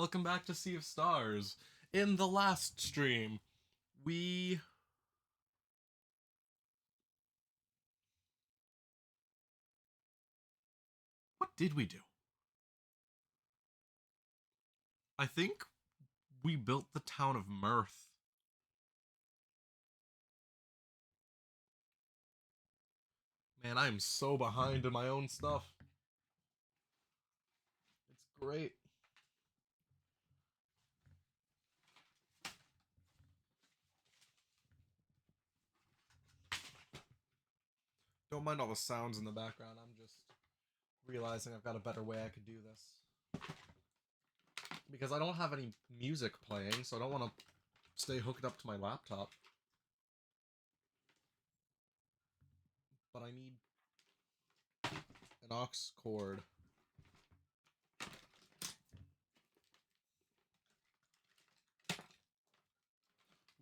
Welcome back to Sea of Stars. In the last stream, we. What did we do? I think we built the town of Mirth. Man, I am so behind in my own stuff. It's great. Don't mind all the sounds in the background. I'm just realizing I've got a better way I could do this. Because I don't have any music playing, so I don't want to stay hooked up to my laptop. But I need an aux cord.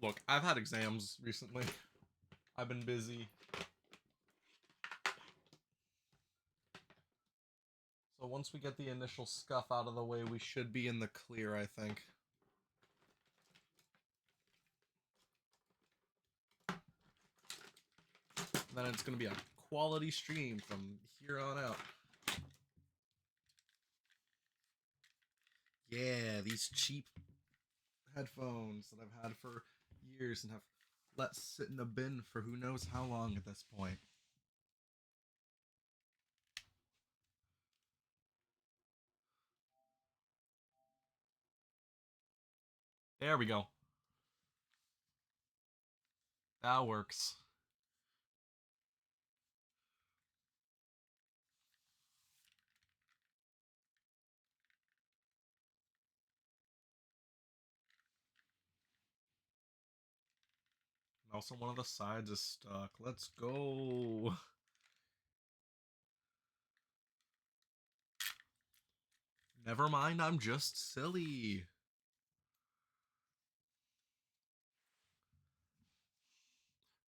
Look, I've had exams recently. I've been busy. So once we get the initial scuff out of the way, we should be in the clear, I think. Then it's going to be a quality stream from here on out. Yeah, these cheap headphones that I've had for years and have let sit in the bin for who knows how long at this point. There we go. That works. And also one of the sides is stuck. Let's go. Never mind, I'm just silly.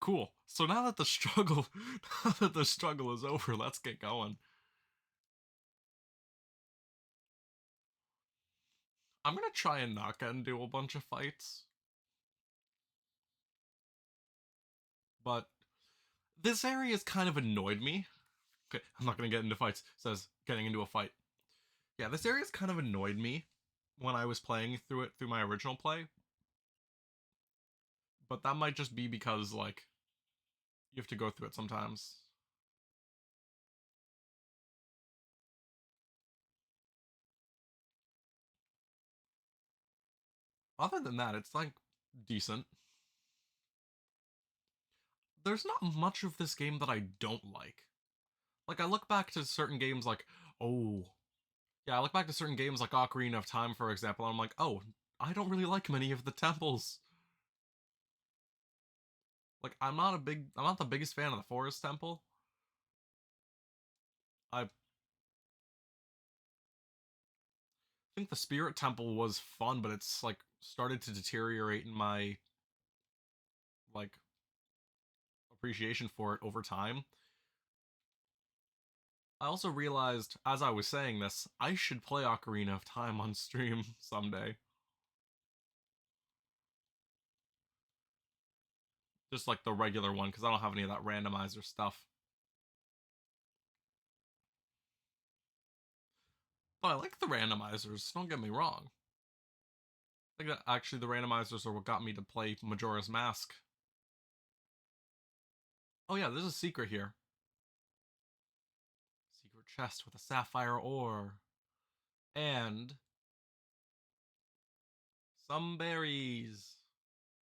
Cool. So now that the struggle now that the struggle is over, let's get going. I'm gonna try and not get into a bunch of fights. But this area has kind of annoyed me. Okay, I'm not gonna get into fights. It says getting into a fight. Yeah, this area's kind of annoyed me when I was playing through it through my original play. But that might just be because, like, you have to go through it sometimes. Other than that, it's like decent. There's not much of this game that I don't like. Like, I look back to certain games like, oh, yeah, I look back to certain games like Ocarina of Time, for example, and I'm like, oh, I don't really like many of the temples. Like, I'm not the biggest fan of the Forest Temple. I think the Spirit Temple was fun, but it's like started to deteriorate in my like appreciation for it over time. I also realized as I was saying this, I should play Ocarina of Time on stream someday. Just like the regular one, because I don't have any of that randomizer stuff. But I like the randomizers, don't get me wrong. I think that actually the randomizers are what got me to play Majora's Mask. Oh yeah, there's a secret here. Secret chest with a sapphire ore. And some berries.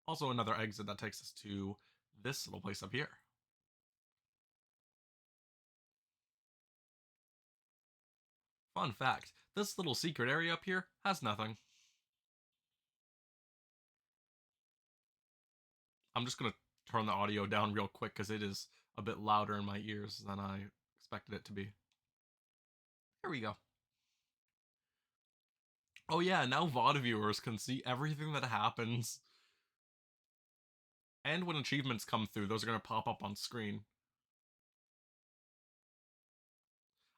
Also another exit that takes us to this little place up here. Fun fact, this little secret area up here has nothing. I'm just gonna turn the audio down real quick because it is a bit louder in my ears than I expected it to be. Here we go. Oh yeah, now VOD viewers can see everything that happens. And when achievements come through, those are gonna pop up on screen.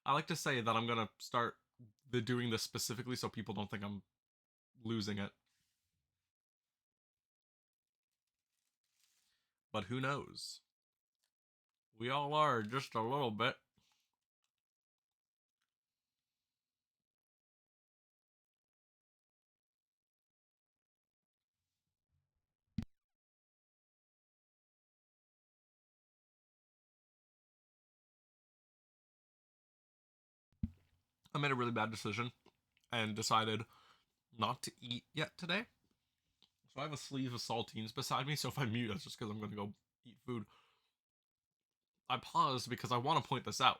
I like to say that I'm gonna start doing this specifically so people don't think I'm losing it. But who knows? We all are, just a little bit. I made a really bad decision and decided not to eat yet today. So I have a sleeve of saltines beside me, so if I mute, that's just because I'm going to go eat food. I paused because I want to point this out.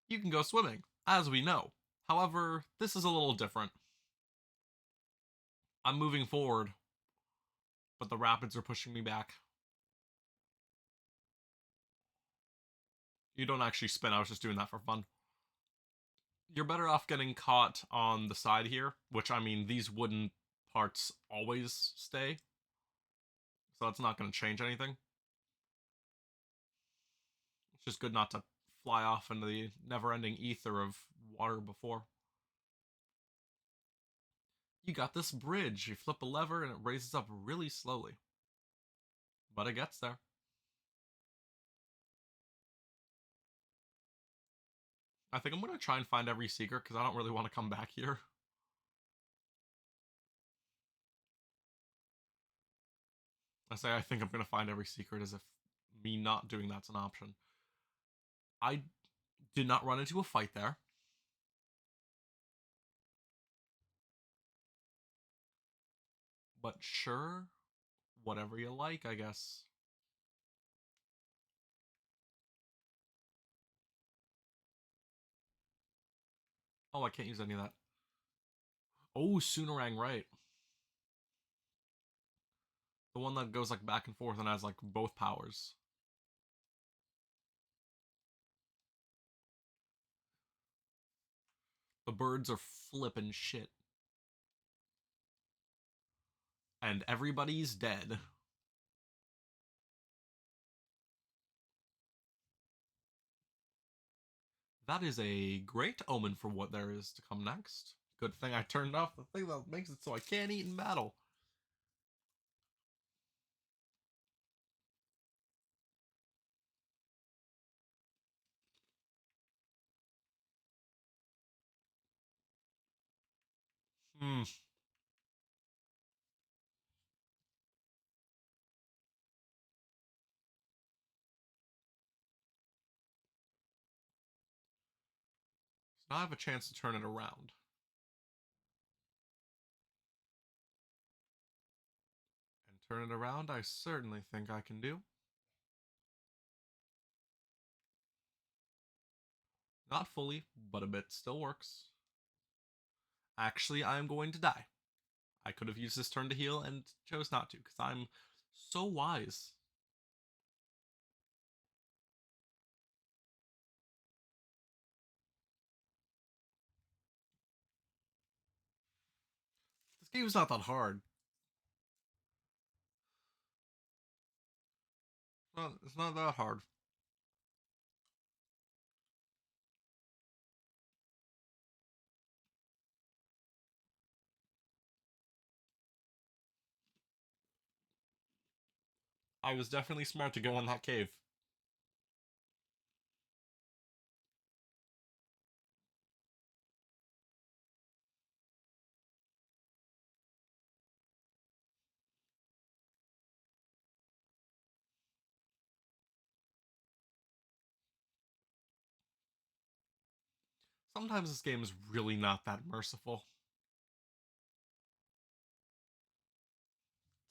You can go swimming, as we know. However, this is a little different. I'm moving forward, but the rapids are pushing me back. You don't actually spin, I was just doing that for fun. You're better off getting caught on the side here, which, I mean, these wooden parts always stay, so that's not going to change anything. It's just good not to fly off into the never-ending ether of water before. You got this bridge. You flip a lever and it raises up really slowly. But it gets there. I think I'm going to try and find every secret because I don't really want to come back here. I say I think I'm going to find every secret as if me not doing that's an option. I did not run into a fight there. But sure, whatever you like, I guess. Oh, I can't use any of that. Oh, Soonerang, right. The one that goes like back and forth and has like both powers. The birds are flipping shit. And everybody's dead. That is a great omen for what there is to come next. Good thing I turned off the thing that makes it so I can't eat in battle. Hmm. So now I have a chance to turn it around. And turn it around, I certainly think I can do. Not fully, but a bit still works. Actually, I am going to die. I could have used this turn to heal and chose not to, because I'm so wise. This game's not that hard. It's not that hard. I was definitely smart to go in that cave. Sometimes this game is really not that merciful.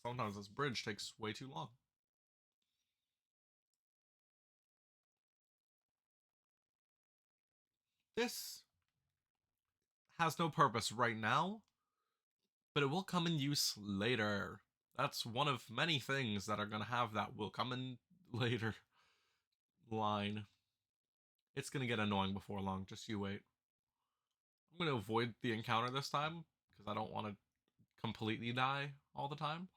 Sometimes this bridge takes way too long. This has no purpose right now, but it will come in use later. That's one of many things that are going to have that will come in later line. It's going to get annoying before long, just you wait. I'm going to avoid the encounter this time because I don't want to completely die all the time.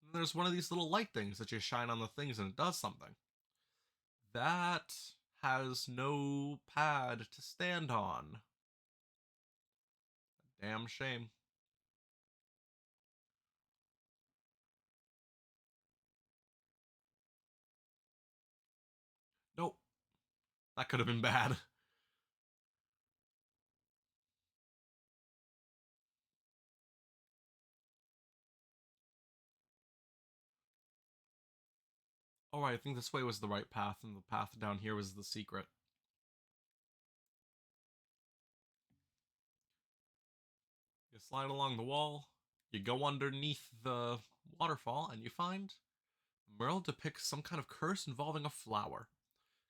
And there's one of these little light things that you shine on the things and it does something. That has no pad to stand on. Damn shame. Nope. That could have been bad. Alright, I think this way was the right path, and the path down here was the secret. You slide along the wall, you go underneath the waterfall, and you find Merle depicts some kind of curse involving a flower.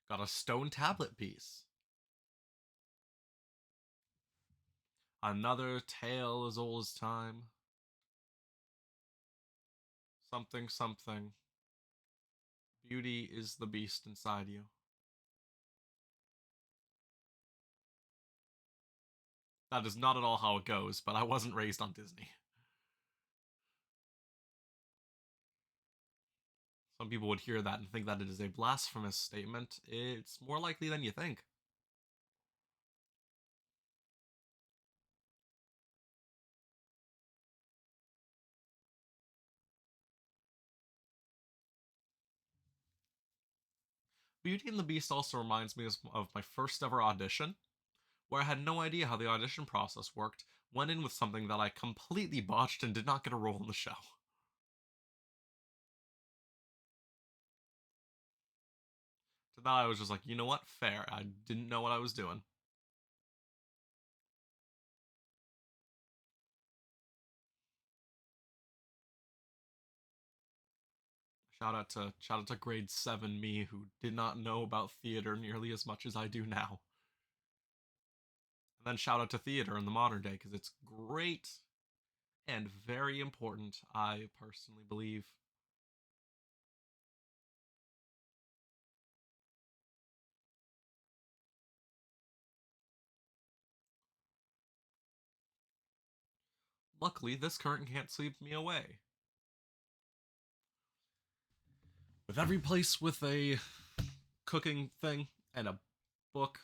Got a stone tablet piece. Another tale as old as time. Something, something. Beauty is the beast inside you. That is not at all how it goes, but I wasn't raised on Disney. Some people would hear that and think that it is a blasphemous statement. It's more likely than you think. Beauty and the Beast also reminds me of my first ever audition, where I had no idea how the audition process worked, went in with something that I completely botched and did not get a role in the show. To that, I was just like, you know what? Fair. I didn't know what I was doing. Shout out to grade 7 me, who did not know about theater nearly as much as I do now. And then shout out to theater in the modern day, because it's great and very important, I personally believe. Luckily, this current can't sweep me away. With every place with a cooking thing and a book,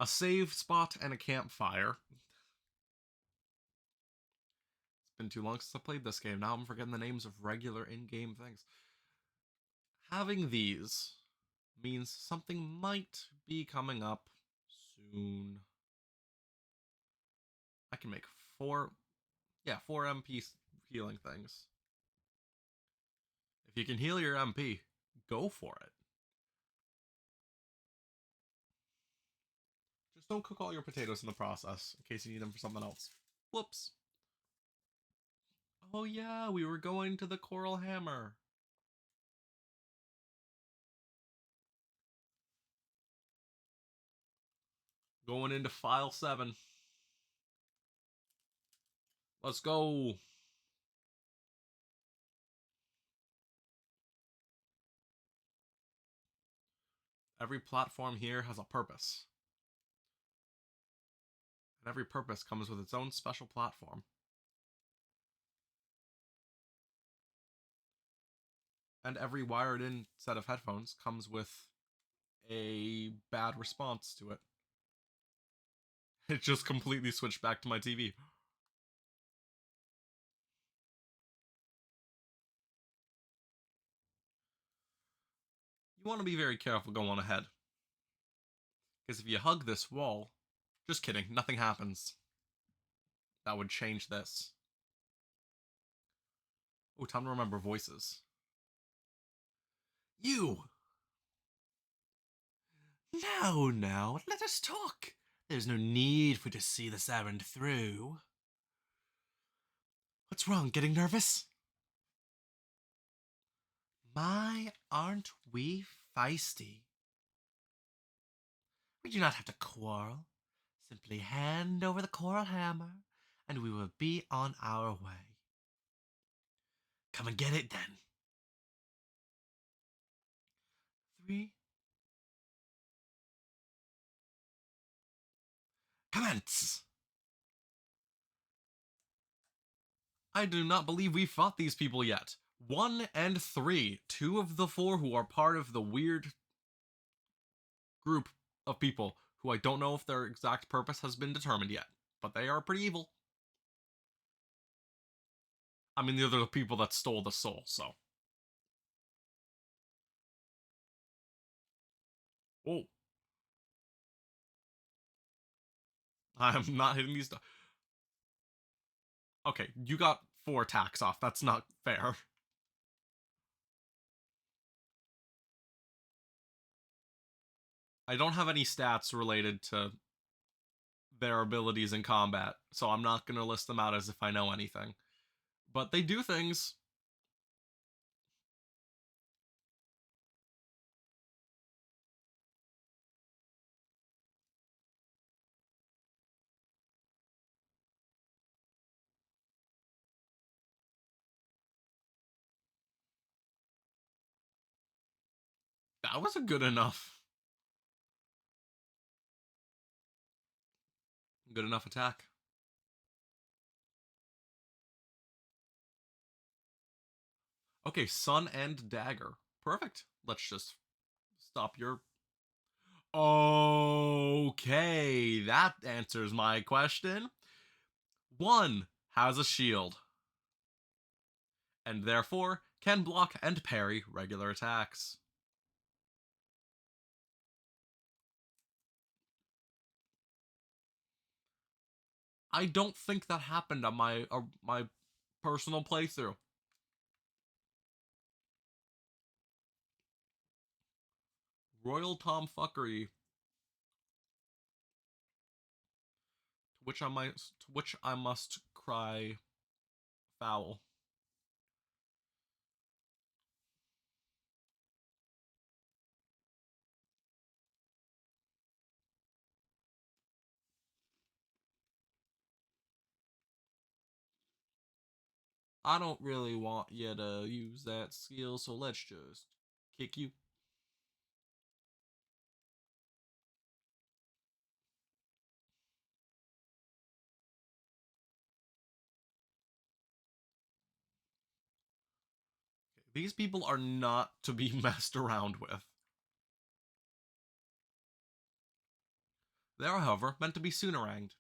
a save spot, and a campfire. It's been too long since I played this game. Now I'm forgetting the names of regular in-game things. Having these means something might be coming up soon. I can make four MP healing things. If you can heal your MP, go for it. Just don't cook all your potatoes in the process, in case you need them for something else. Whoops. Oh yeah, we were going to the Coral Hammer. Going into file 7. Let's go. Every platform here has a purpose. And every purpose comes with its own special platform. And every wired in set of headphones comes with a bad response to it. It just completely switched back to my TV. You want to be very careful going ahead. Because if you hug this wall, just kidding, nothing happens. That would change this. Oh, time to remember voices. You! Now, let us talk. There's no need for you to see this errand through. What's wrong, getting nervous? My, aren't we feisty? We do not have to quarrel. Simply hand over the coral hammer, and we will be on our way. Come and get it, then. 3. Commence! I do not believe we fought these people yet. 1 and 3. 2 of the 4 who are part of the weird group of people who I don't know if their exact purpose has been determined yet, but they are pretty evil. I mean, they're the people that stole the soul, so. Oh. I am not hitting these. Okay, you got 4 attacks off. That's not fair. I don't have any stats related to their abilities in combat, so I'm not going to list them out as if I know anything. But they do things. That was a good enough. Good enough attack. Okay, sun and dagger. Perfect. Let's just stop your... Okay, that answers my question. 1 has a shield, and therefore can block and parry regular attacks. I don't think that happened on my personal playthrough. Royal tomfuckery. To which I must cry foul. I don't really want you to use that skill, so let's just kick you. These people are not to be messed around with. They are, however, meant to be Sooneranged.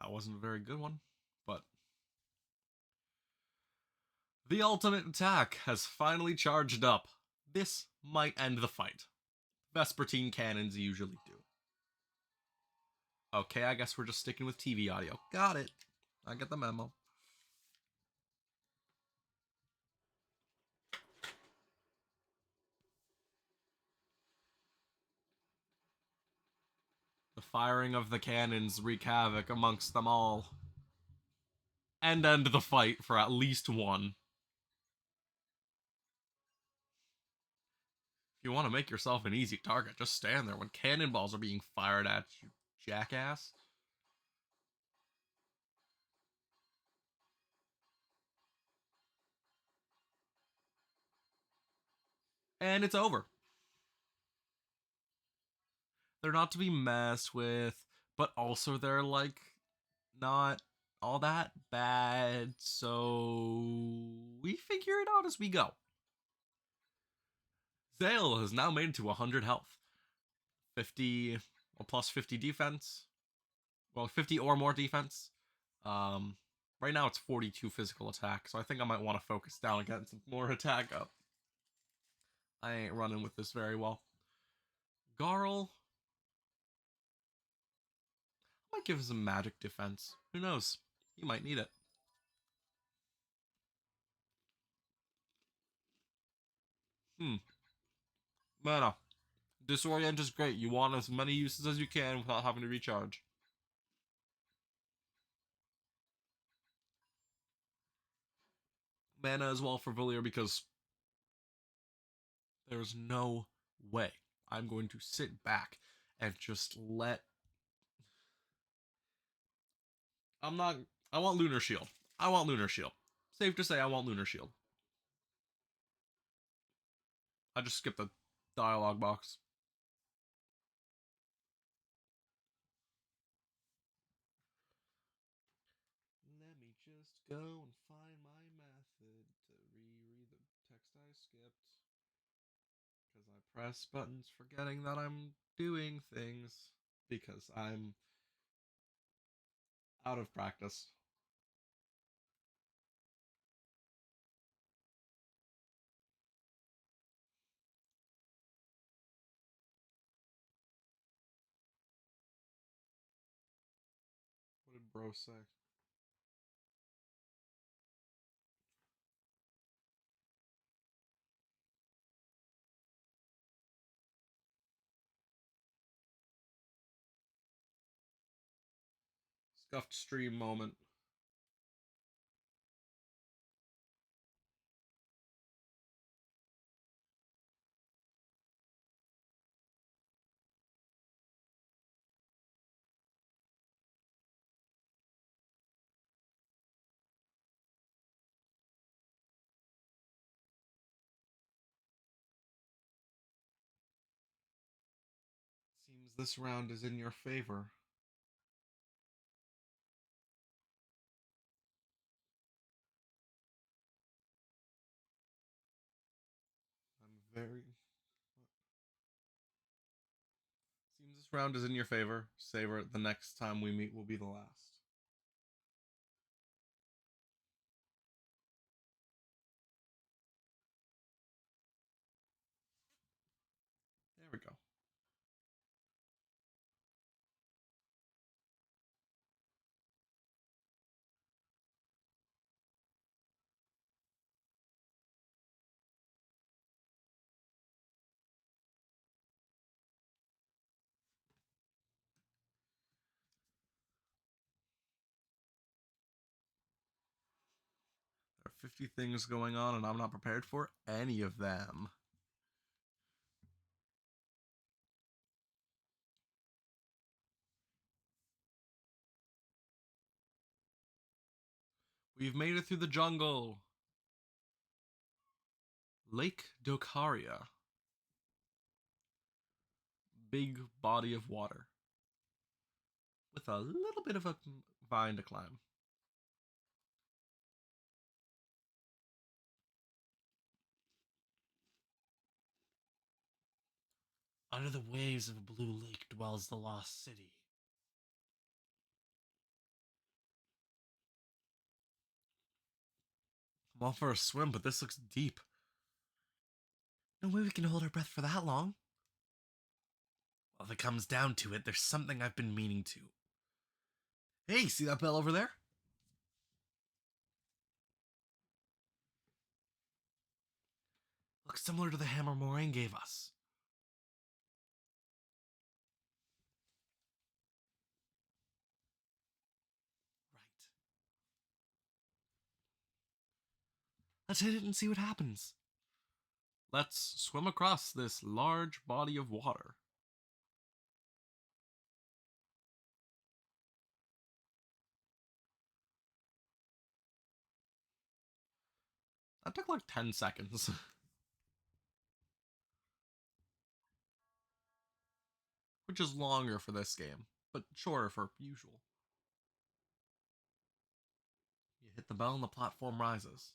That wasn't a very good one, but the ultimate attack has finally charged up. This might end the fight. Vespertine cannons usually do. Okay, I guess we're just sticking with TV audio. Got it. I get the memo. The firing of the cannons wreak havoc amongst them all. And end the fight for at least one. If you want to make yourself an easy target, just stand there when cannonballs are being fired at you, jackass. And it's over. They're not to be messed with, but also they're like not all that bad, so we figure it out as we go. Zale has now made it to 100 health. 50 or plus 50 defense. Well, 50 or more defense. Um, right now it's 42 physical attack, so I think I might want to focus down and get some more attack up. I ain't running with this very well. Garl might give him some magic defense. Who knows? He might need it. Mana. Disorient is great. You want as many uses as you can without having to recharge. Mana as well for Villier because there's no way I'm going to sit back and just let... I'm not... I want Lunar Shield. I want Lunar Shield. Safe to say I want Lunar Shield. I just skipped the dialogue box. Let me just go and find my method to reread the text I skipped. Because I press buttons forgetting that I'm doing things. Because I'm out of practice. What did bro say? Scuffed stream moment. Seems this round is in your favor. I'm very. Seems this round is in your favor. Savor it. The next time we meet will be the last. There we go. There are 50 things going on, and I'm not prepared for any of them. We've made it through the jungle. Lake Dokaria. Big body of water. With a little bit of a vine to climb. Under the waves of a blue lake dwells the lost city. I'm all for a swim, but this looks deep. No way we can hold our breath for that long. Well, if it comes down to it, there's something I've been meaning to. Hey, see that bell over there? Looks similar to the hammer Moraine gave us. Right. Let's hit it and see what happens. Let's swim across this large body of water. That took like 10 seconds. Which is longer for this game, but shorter for usual. You hit the bell and the platform rises.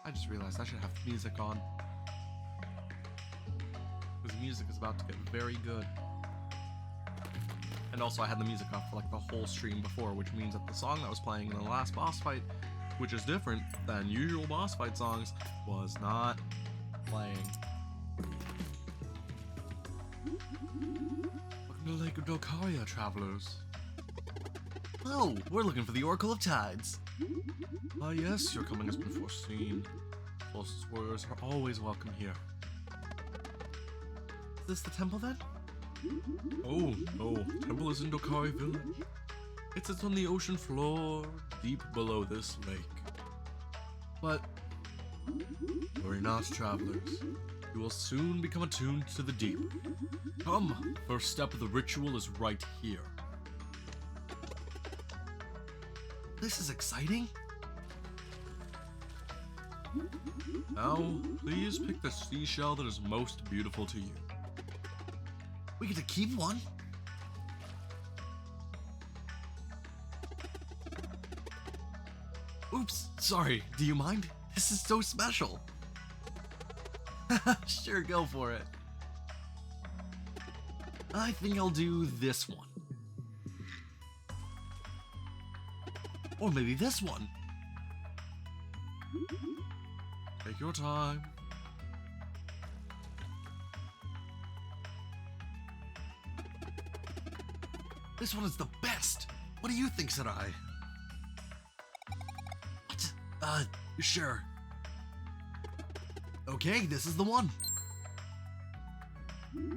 I just realized I should have music on. Because the music is about to get very good. And also I had the music off for like the whole stream before, which means that the song that was playing in the last boss fight, which is different than usual boss fight songs, was not playing. Welcome to Lake of Dokaria, travelers. Oh, we're looking for the Oracle of Tides. Ah yes, your coming has been foreseen. Closest warriors are always welcome here. Is this the temple then? Oh, no, the temple is in Dokari Village. It sits on the ocean floor, deep below this lake. But, worry not, travelers. You will soon become attuned to the deep. Come, first step of the ritual is right here. This is exciting. Now, please pick the seashell that is most beautiful to you. We get to keep one. Oops, sorry, do you mind? This is so special. Sure, go for it. I think I'll do this one. Or maybe this one. Take your time. This one is the best. What do you think, Sarai? What? Sure. Okay, this is the one.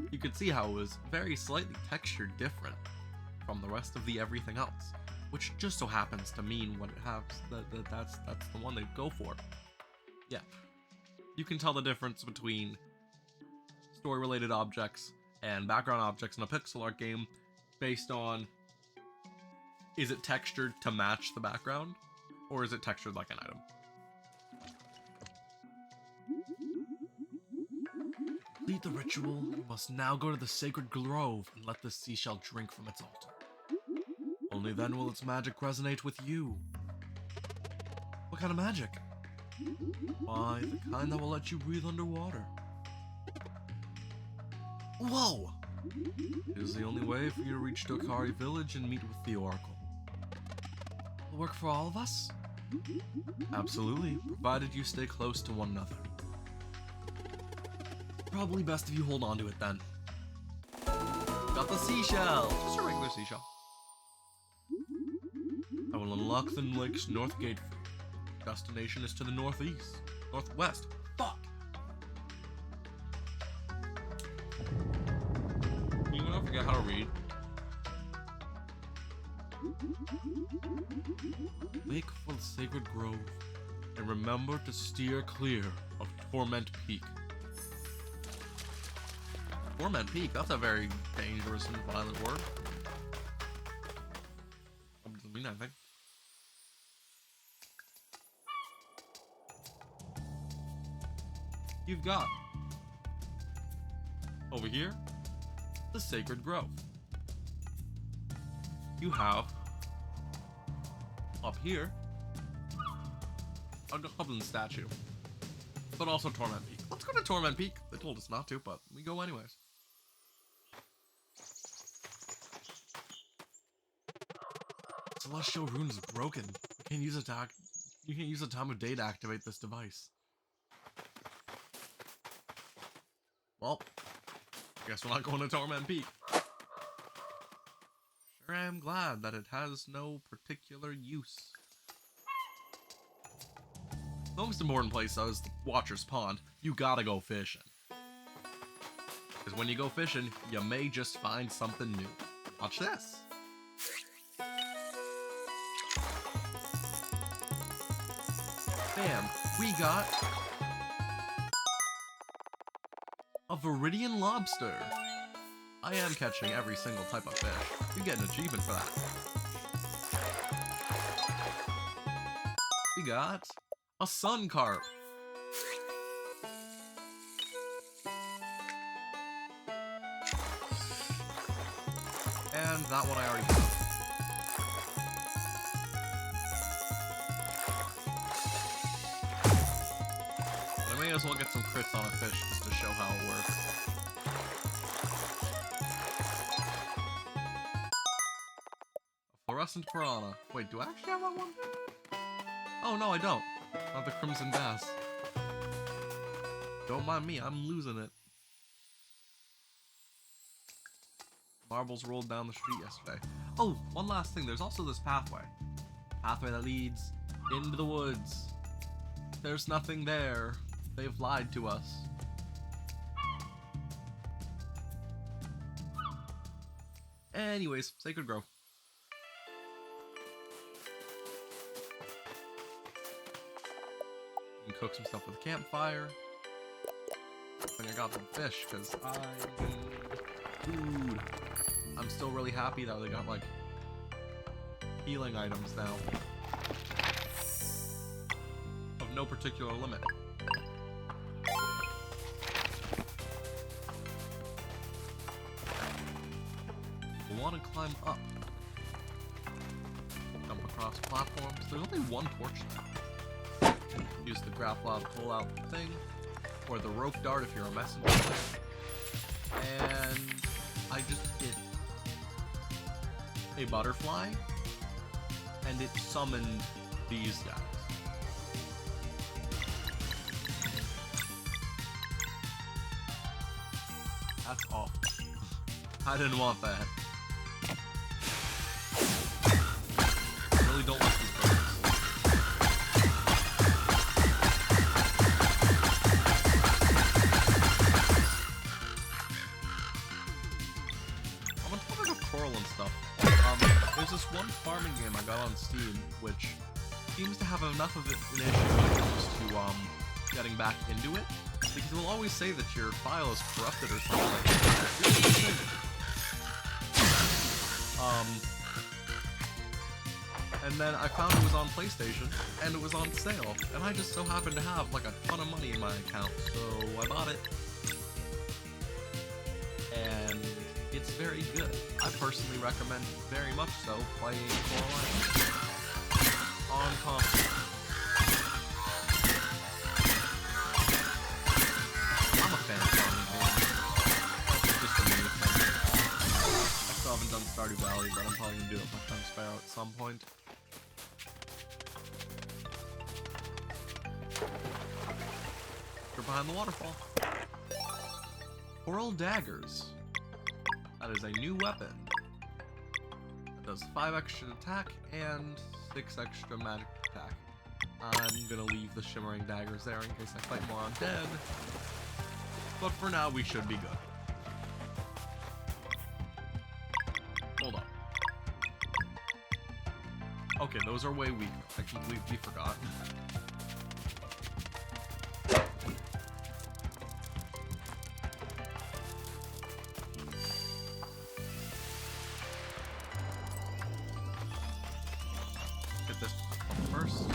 You could see how it was very slightly textured different from the rest of the everything else, which just so happens to mean what it has. That's the one they go for. Yeah. You can tell the difference between story-related objects and background objects in a pixel art game based on, is it textured to match the background, or is it textured like an item? Complete the ritual. You must now go to the sacred grove and let the seashell drink from its altar. Only then will its magic resonate with you. What kind of magic? Why, the kind that will let you breathe underwater. Whoa! It is the only way for you to reach Dokari village and meet with the oracle. Will it work for all of us? Absolutely, provided you stay close to one another. Probably best if you hold on to it then. Got the seashell! Just a regular seashell. I will unlock the lake's north gate. Destination is to the northeast. Northwest. Fuck! You don't forget how to read. Make for the sacred grove, and remember to steer clear of Torment Peak. Torment Peak, that's a very dangerous and violent word. That doesn't mean anything. You've got over here the Sacred Grove. You have up here a goblin statue, but also Torment Peak. Let's go to Torment Peak. They told us not to, but we go anyways. Celestial rune is broken. You can't use a time of day to activate this device. Well, guess we're not going to Torment Peak. Sure am glad that it has no particular use. The most important place though is the Watcher's Pond. You gotta go fishing. Because when you go fishing, you may just find something new. Watch this. Bam, we got a Viridian lobster. I am catching every single type of fish. You get an achievement for that. We got a sun carp. And that one I already have. I may as well get some crits on a fish just to show how it works. A fluorescent piranha. Wait, do I actually have that one? Oh, no, I don't. I have the crimson bass. Don't mind me, I'm losing it. Marbles rolled down the street yesterday. Oh, one last thing. There's also this pathway. Pathway that leads into the woods. There's nothing there. They've lied to us. Anyways, Sacred Grove. You can cook some stuff with a campfire. I think I got some fish because I need food. I'm still really happy that they got like healing items now. no particular limit. We want to climb up. Jump across platforms. There's only one torch there. Use the grapple to pull out the thing, or the rope dart if you're a messenger. And I just hit a butterfly, and it summoned these guys. That's awful. I didn't want that. I really don't like these birds. On the topic of coral and stuff, there's this one farming game I got on Steam, which seems to have enough of an issue when it comes to getting back into it, because it will always say that your file is corrupted or something. And then I found it was on PlayStation, and it was on sale, and I just so happened to have like a ton of money in my account, so I bought it. And it's very good. I personally recommend very much so playing Coral Island on console. I'm a fan of farming games. It's just a me thing. I still haven't done Stardew Valley, but I'm probably gonna do it with my friend Sparrow at some point. You're behind the waterfall. Coral daggers. That is a new weapon. It does 5 extra attack and 6 extra magic attack. I'm gonna leave the shimmering daggers there in case I fight more undead. But for now, we should be good. Hold up. Okay, those are way weaker. I completely forgot. Get this first.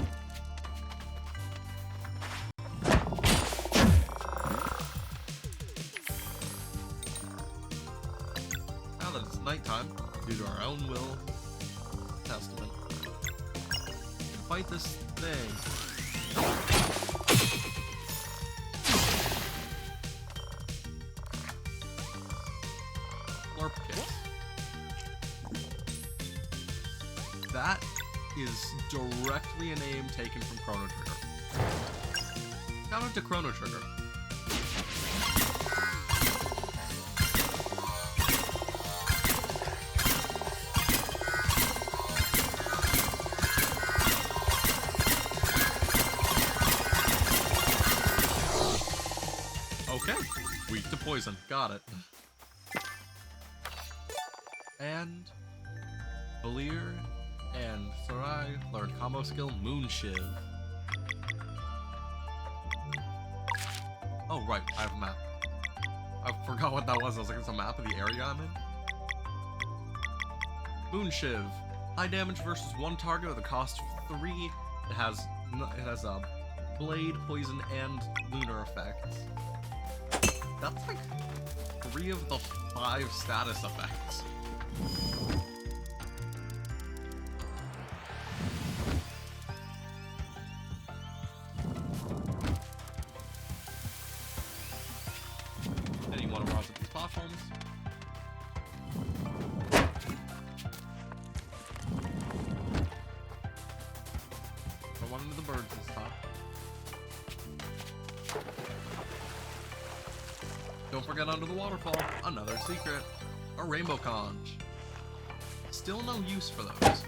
Now that it's nighttime, due to our own will, testament, we can fight this thing. Slurp kick. That is directly a name taken from Chrono Trigger. Shout out to Chrono Trigger. Okay, weak to poison. Got it. And Valir and Sarai learned combo skill Moonshiv. Oh right, I have a map. I forgot what that was. I was like, it's a map of the area I'm in. Moonshiv. High damage versus one target with a cost of 3. It has a blade, poison, and lunar effects. That's like 3 of the 5 status effects. Then you want to rise up these platforms. Throw one into the birds this time. Don't forget under the waterfall, another secret. A rainbow conch. Still no use for those.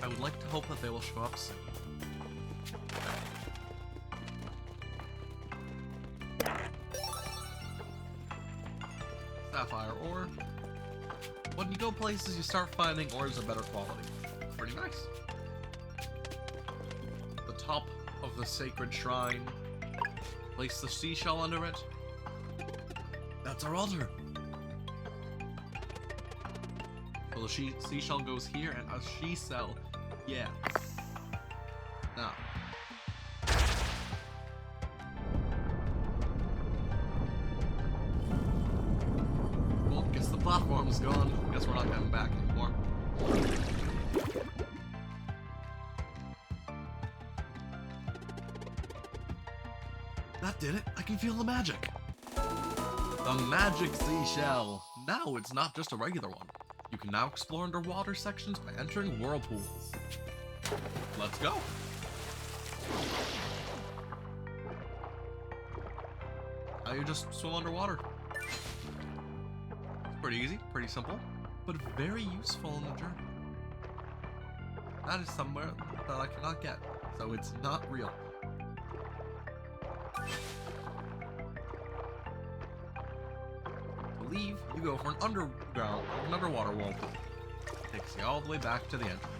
I would like to hope that they will show up soon. Sapphire ore. When you go places, you start finding ores of better quality. Pretty nice. The top of the sacred shrine. Place the seashell under it. That's our altar. Well, the seashell goes here, and a she cell. Yeah. Now. Well, guess the platform's gone. Guess we're not coming back anymore. That did it. I can feel the magic. The magic seashell. Now it's not just a regular one. You can now explore underwater sections by entering whirlpools. Let's go. Now you just swim underwater. It's pretty easy, pretty simple, but very useful in the journey. That is somewhere that I cannot get, so it's not real. To leave, you go for an underwater whirlpool. Takes you all the way back to the entrance.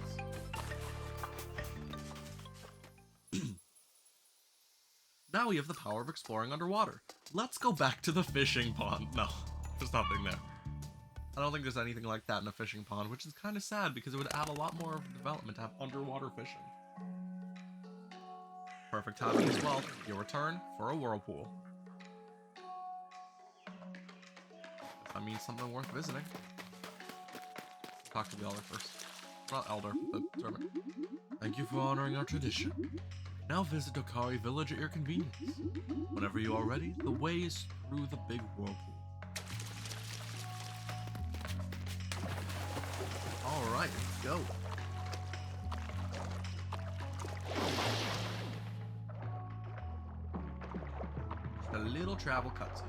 Now we have the power of exploring underwater. Let's go back to the fishing pond. No, there's nothing there. I don't think there's anything like that in a fishing pond, which is kind of sad because it would add a lot more development to have underwater fishing. Perfect timing as well. Your return for a whirlpool. That means something worth visiting. Talk to the elder first. Not elder, the servant. Thank you for honoring our tradition. Now visit Dokari Village at your convenience. Whenever you are ready, the way is through the big whirlpool. Alright, let's go. Just a little travel cutscene.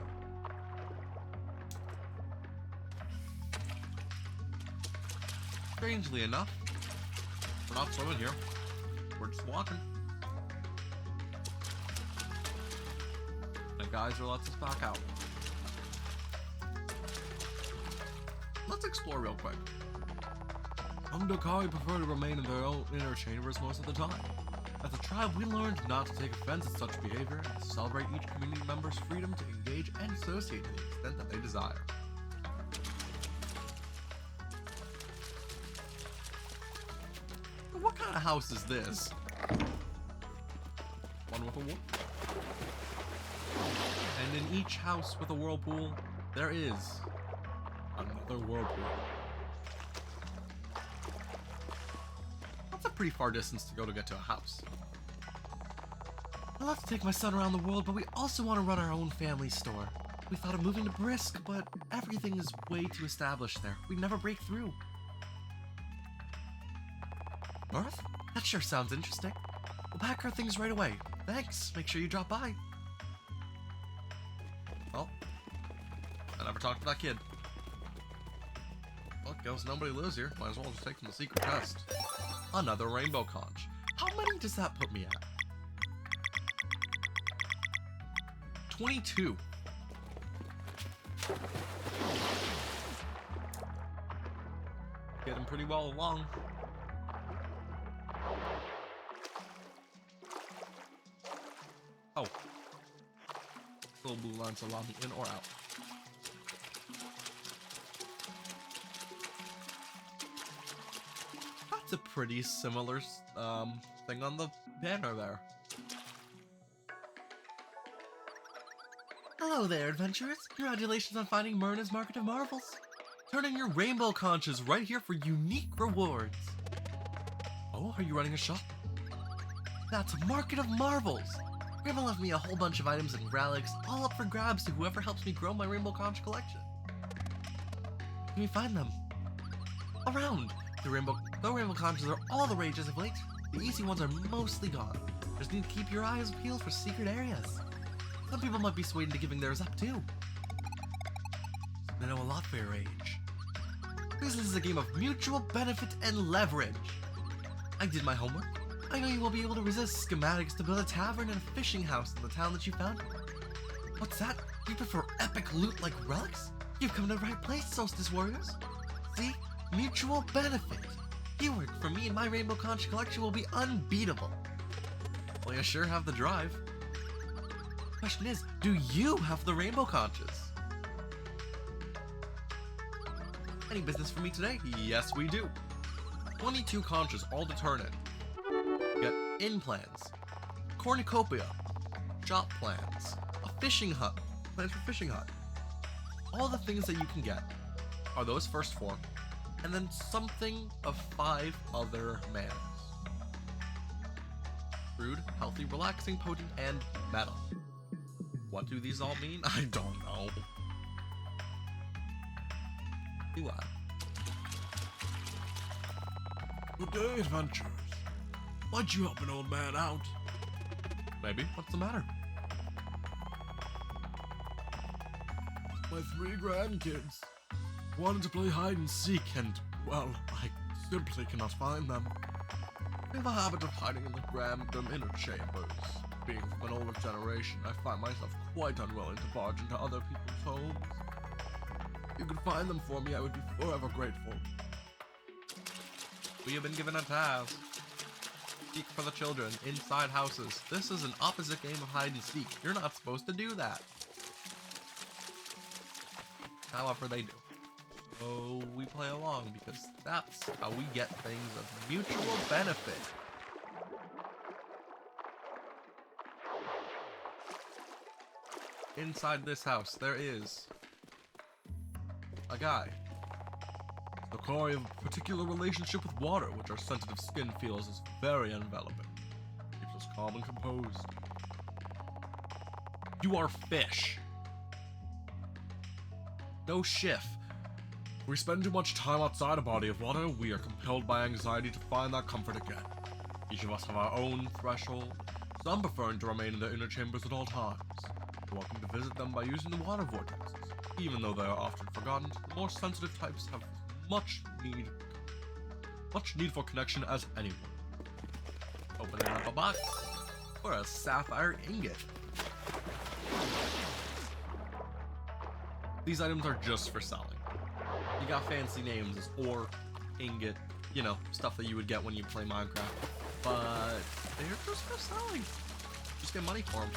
Strangely enough, we're not swimming here. We're just walking. And geyser lets us back out. Let's explore real quick. Some Dokari prefer to remain in their own inner chambers most of the time. As a tribe, we learned not to take offense at such behavior and to celebrate each community member's freedom to engage and associate to the extent that they desire. What kind of house is this? One with a whirlpool. And in each house with a whirlpool, there is another whirlpool. That's a pretty far distance to go to get to a house. I love to take my son around the world, but we also want to run our own family store. We thought of moving to Brisk, but everything is way too established there. We'd never break through. Earth? That sure sounds interesting. We'll pack our things right away. Thanks. Make sure you drop by. Well, I never talked to that kid. Well, guess nobody lives here. Might as well just take them the secret test. Another rainbow conch. How many does that put me at? 22. Getting pretty well along. Oh. Little blue lines allow me in or out. That's a pretty similar thing on the banner there. Hello there, adventurers. Congratulations on finding Myrna's Market of Marvels. Turn in your rainbow conches right here for unique rewards. Oh, are you running a shop? That's Market of Marvels. Grandma left me a whole bunch of items and relics, all up for grabs to whoever helps me grow my rainbow conch collection. Can we find them? Around. The rainbow conches are all the rage as of late. The easy ones are mostly gone. Just need to keep your eyes peeled for secret areas. Some people might be swayed into giving theirs up too. They know a lot for your age. Business is a game of mutual benefit and leverage. I did my homework. I know you will be able to resist schematics to build a tavern and a fishing house in the town that you found. What's that? You prefer epic loot like relics? You've come to the right place, Solstice Warriors. See? Mutual benefit. Your work for me and my Rainbow Conch collection will be unbeatable. Well, you sure have the drive. Question is, do you have the Rainbow Conches? Any business for me today? Yes, we do. 22 conches, all to turn in. Get inn plans, cornucopia, shop plans, a fishing hut, plans for fishing hut. All the things that you can get are those first 4, and then something of 5 other manners. Crude, healthy, relaxing, potent, and meta. What do these all mean? I don't know. Do I? Good day, adventurers. Why'd you help an old man out? Maybe. What's the matter? My 3 grandkids wanted to play hide and seek, and, well, I simply cannot find them. We have a habit of hiding in the random inner chambers. Being from an older generation, I find myself quite unwilling to barge into other people's homes. If you could find them for me, I would be forever grateful. We have been given a task. Seek for the children inside houses. This is an opposite game of hide and seek. You're not supposed to do that. However, they do. So we play along because that's how we get things of mutual benefit. Inside this house, there is a guy. Dokari have a particular relationship with water, which our sensitive skin feels is very enveloping. Keeps us calm and composed. You are fish. No shift. If we spend too much time outside a body of water, we are compelled by anxiety to find that comfort again. Each of us have our own threshold, some preferring to remain in their inner chambers at all times. You're welcome to visit them by using the water vortexes. Even though they are often forgotten, the more sensitive types have much need for connection as anyone. Opening up a box for a sapphire ingot. These items are just for selling. You got fancy names as ore, ingot, you know, stuff that you would get when you play Minecraft. But they're just for selling. Just get money for them.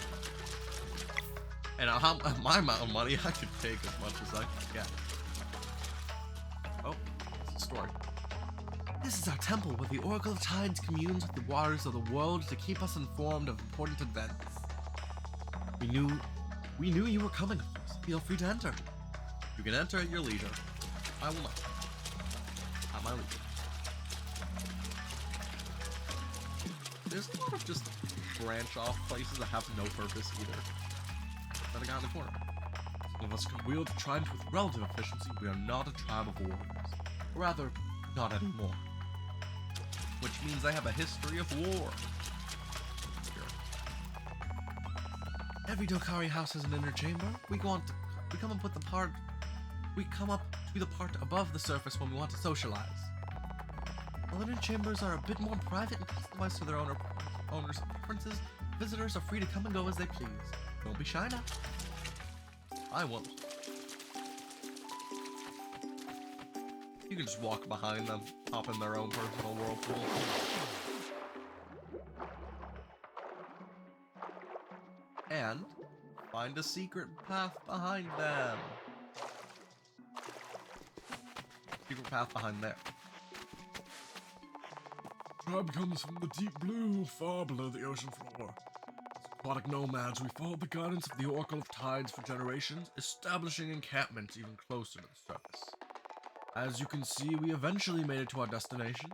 And my amount of money, I could take as much as I could get. Oh, it's a story. This is our temple where the Oracle of Tides communes with the waters of the world to keep us informed of important events. We knew you were coming, of course. Feel free to enter. You can enter at your leisure. I will not. At my leisure. There's a lot of just branch off places that have no purpose either. That I got in the corner. Some of us can wield trident with relative efficiency. We are not a tribe of warriors. Or rather, not anymore. Which means I have a history of war. Every Dokari house has an inner chamber. We come up to the part above the surface when we want to socialize. While inner chambers are a bit more private and customized to their owners' preferences, visitors are free to come and go as they please. Don't be shy now. I won't. You can just walk behind them, hop in their own personal whirlpool. And find a secret path behind them. Secret path behind there. Tribe comes from the deep blue, far below the ocean floor. As aquatic nomads, we followed the guidance of the Oracle of Tides for generations, establishing encampments even closer to the surface. As you can see, we eventually made it to our destination.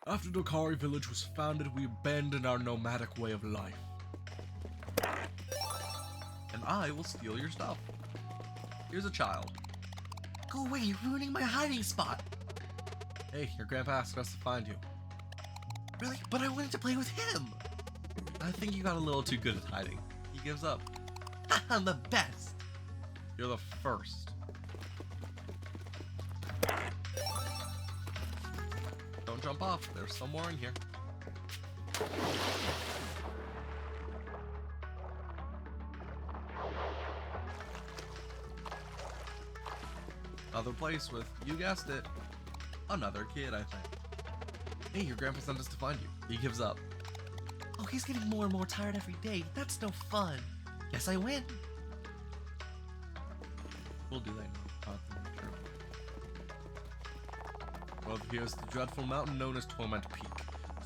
After Dokari village was founded, we abandoned our nomadic way of life. And I will steal your stuff. Here's a child. Go away, you're ruining my hiding spot. Hey, your grandpa asked us to find you. Really? But I wanted to play with him. I think you got a little too good at hiding. He gives up. I'm the best. You're the first. Don't jump off. There's some more in here. Another place with, you guessed it, another kid, I think. Hey, your grandpa sent us to find you. He gives up. Oh, he's getting more and more tired every day. That's no fun. Guess I win. We'll do that. Well, here's the dreadful mountain known as Torment Peak.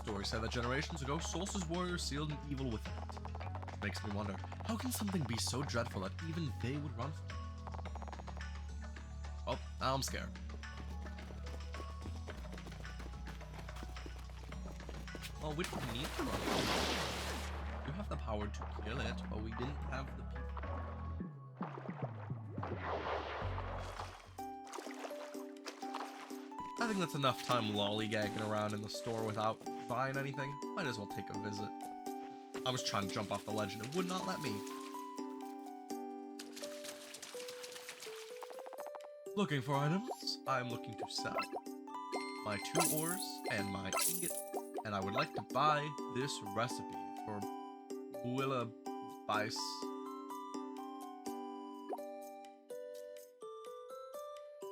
Stories say that generations ago, Solstice warriors sealed an evil within it. Makes me wonder, how can something be so dreadful that even they would run from it? Oh, now I'm scared. Well, we don't need to run from it. We have the power to kill it, but we didn't have the people. I think that's enough time lollygagging around in the store without buying anything. Might as well take a visit. I was trying to jump off the ledge and it would not let me. Looking for items? I'm looking to sell my 2 ores and my ingot, and I would like to buy this recipe for Builla Bice.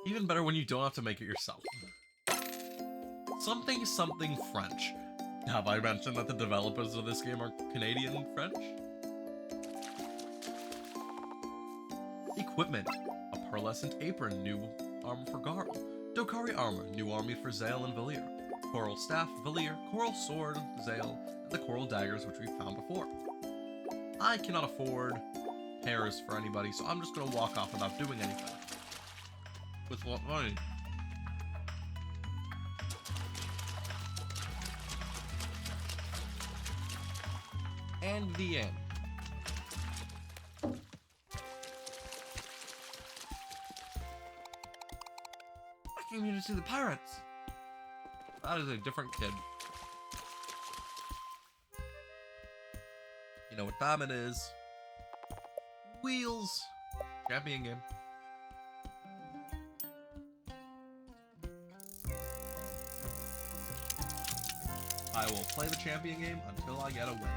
Even better when you don't have to make it yourself. Something French. Have I mentioned that the developers of this game are Canadian French? Equipment. A pearlescent apron, new armor for Garl. Dokari armor, new army for Zale and Valir. Coral staff, Valir. Coral sword, Zale. And the coral daggers which we found before. I cannot afford pairs for anybody, so I'm just gonna walk off without doing anything. With what money? And the end. I came here to see the pirates. That is a different kid. You know what time it is? Wheels. Champion game. I will play the champion game until I get a win.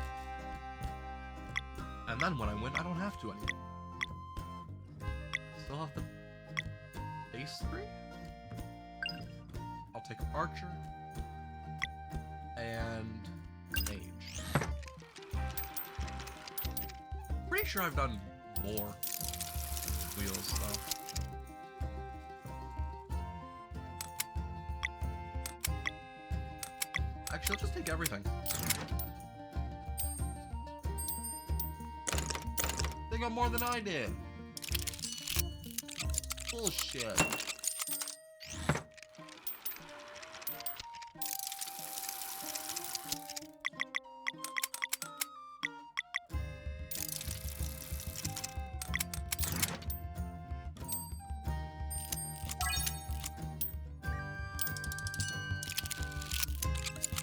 And then when I win, I don't have to anymore. Still have the base 3? I'll take Archer and Mage. Pretty sure I've done more wheels though. Actually, I'll just take everything. They got more than I did. Bullshit.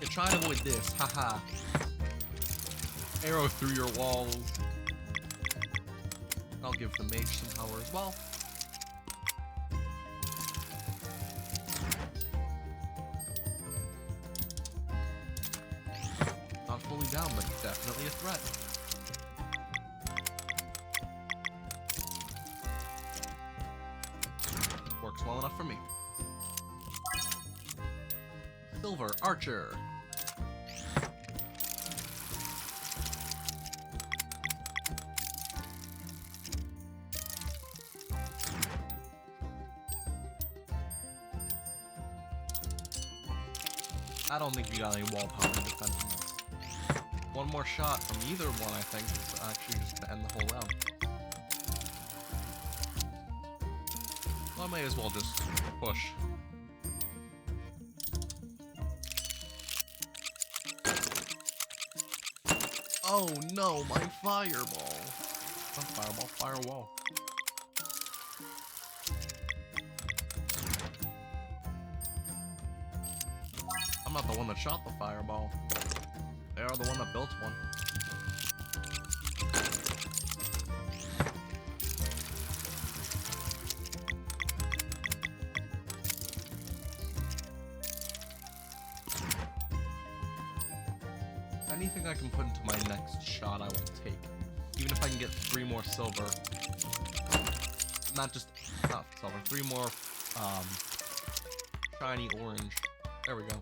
Yeah, try to avoid this. Haha. Arrow through your walls. I'll give the mage some power as well. Not fully down, but definitely a threat. Works well enough for me. Silver Archer. I don't think you got any wall power to defend from this. One more shot from either one, I think, is actually just to end the whole round. Well, I may as well just push. Oh no, my fireball. Not fireball, firewall. I'm not the one that shot the fireball. They are the one that built one. Anything I can put into my next shot, I will take. Even if I can get 3 more silver. Not silver, 3 more shiny orange. There we go.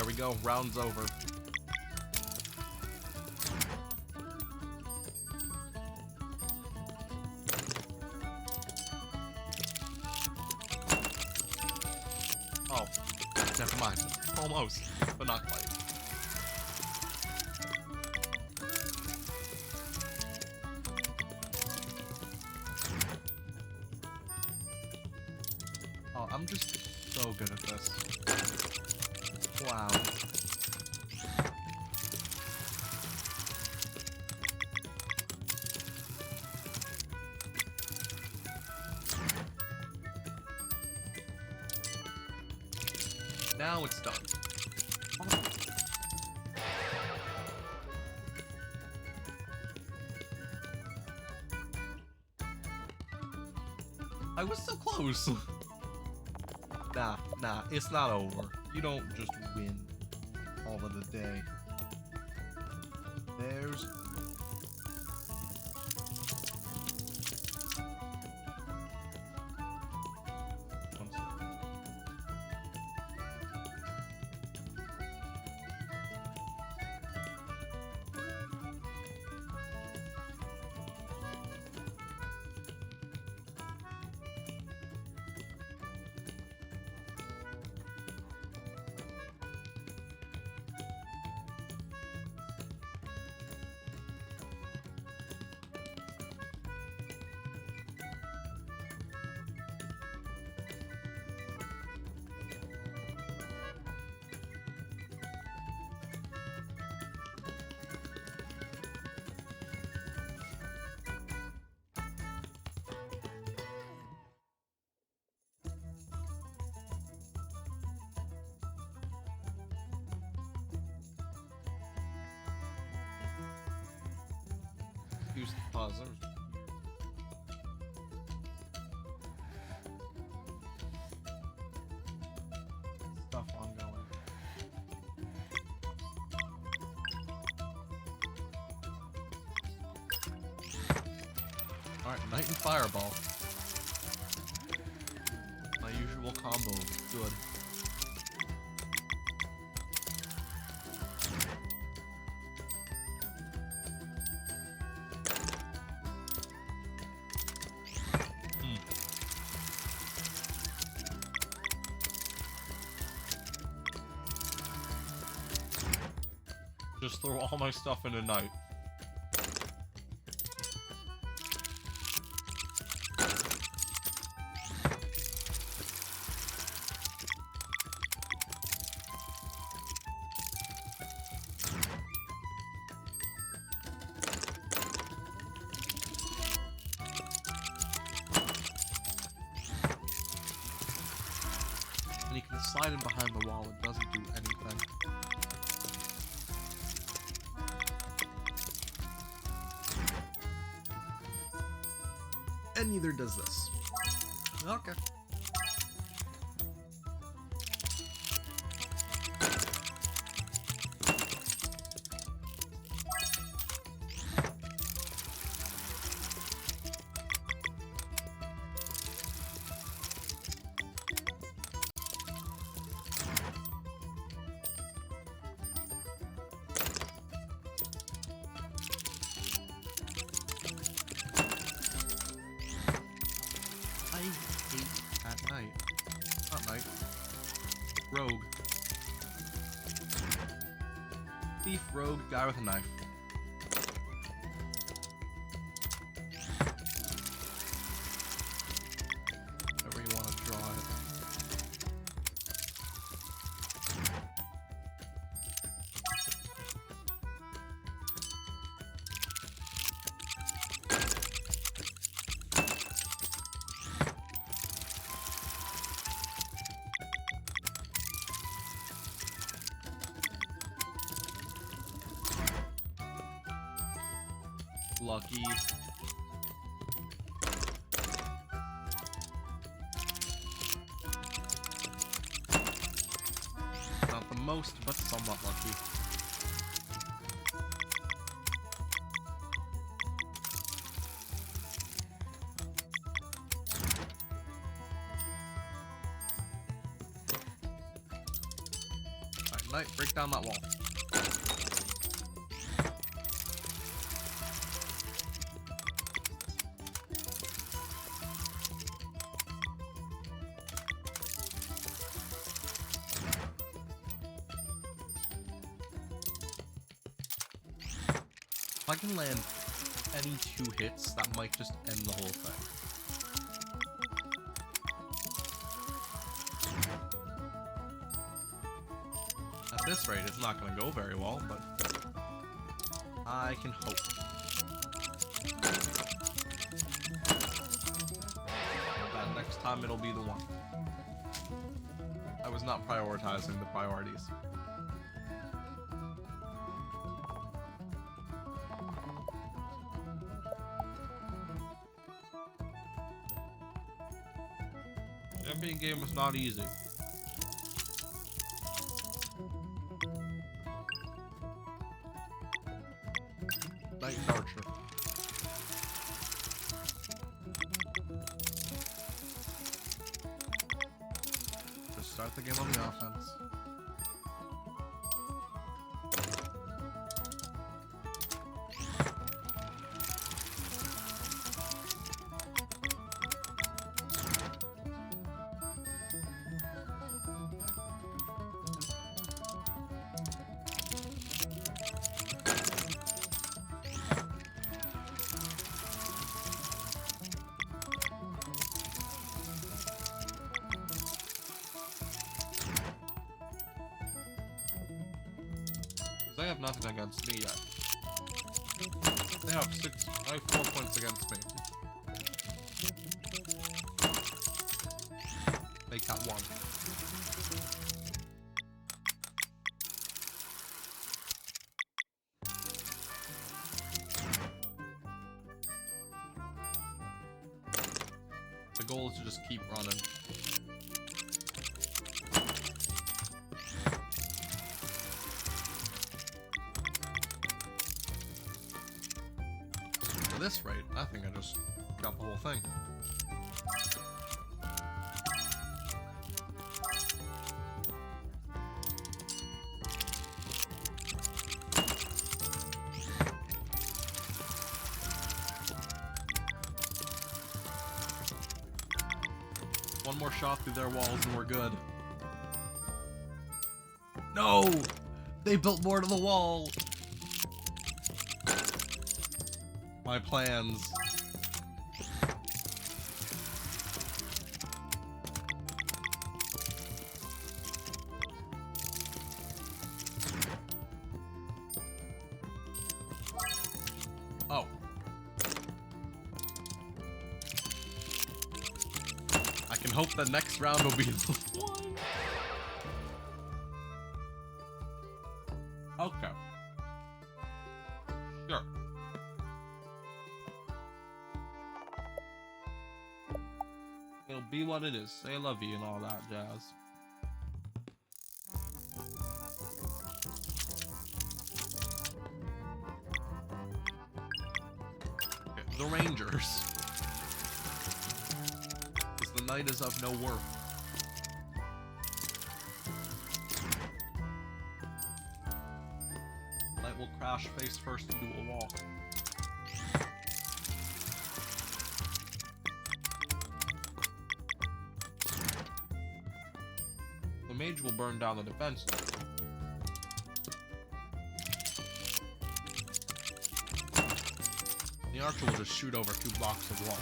There we go. Round's over. Oh, never mind. Almost, but not quite. Oh, I'm just so good at this. Wow. Now it's done. I was so close. Nah, it's not over. You don't just win all of the day. There's... one second. Use the pause. Stuff ongoing. Alright, Knight and Fireball. My usual combo. Good. Just throw all my stuff in a night. And you can slide in behind the wall, it doesn't do anything. And neither does this. Okay. At night. Not night. Rogue. Thief, rogue, guy with a knife. However you want to draw it. Lucky. Not the most, but somewhat lucky. Alright, Knight, break down that wall. If I can land any 2 hits, that might just end the whole thing. At this rate, it's not going to go very well, but I can hope. That next time it'll be the one. I was not prioritizing the priorities. Champion game was not easy. Knight and Archer. Just start the game on the offense. They have nothing against me yet. They have 4 points against me. They got 1. The goal is to just keep running. At this rate, I think I just got the whole thing. One more shot through their walls and we're good. No! They built more to the wall! My plans. Oh. I can hope the next round will be the one. Okay. Sure. It'll be what it is. Say I love you and all that jazz. Okay, the Rangers. Because the knight is of no worth. Knight will crash face first into a wall. The mage will burn down the defense. The archer will just shoot over 2 blocks of wall.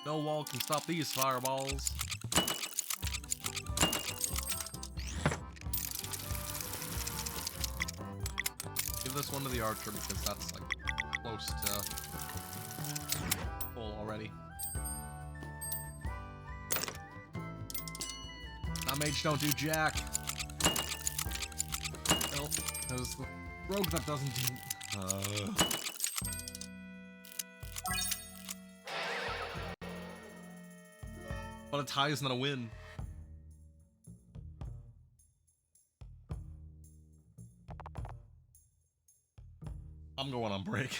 No wall can stop these fireballs. Give this one to the archer because that's like close to full already. Now mage don't do jack. Nope, there's the rogue that doesn't do... But a tie is not a win. I'm going on break.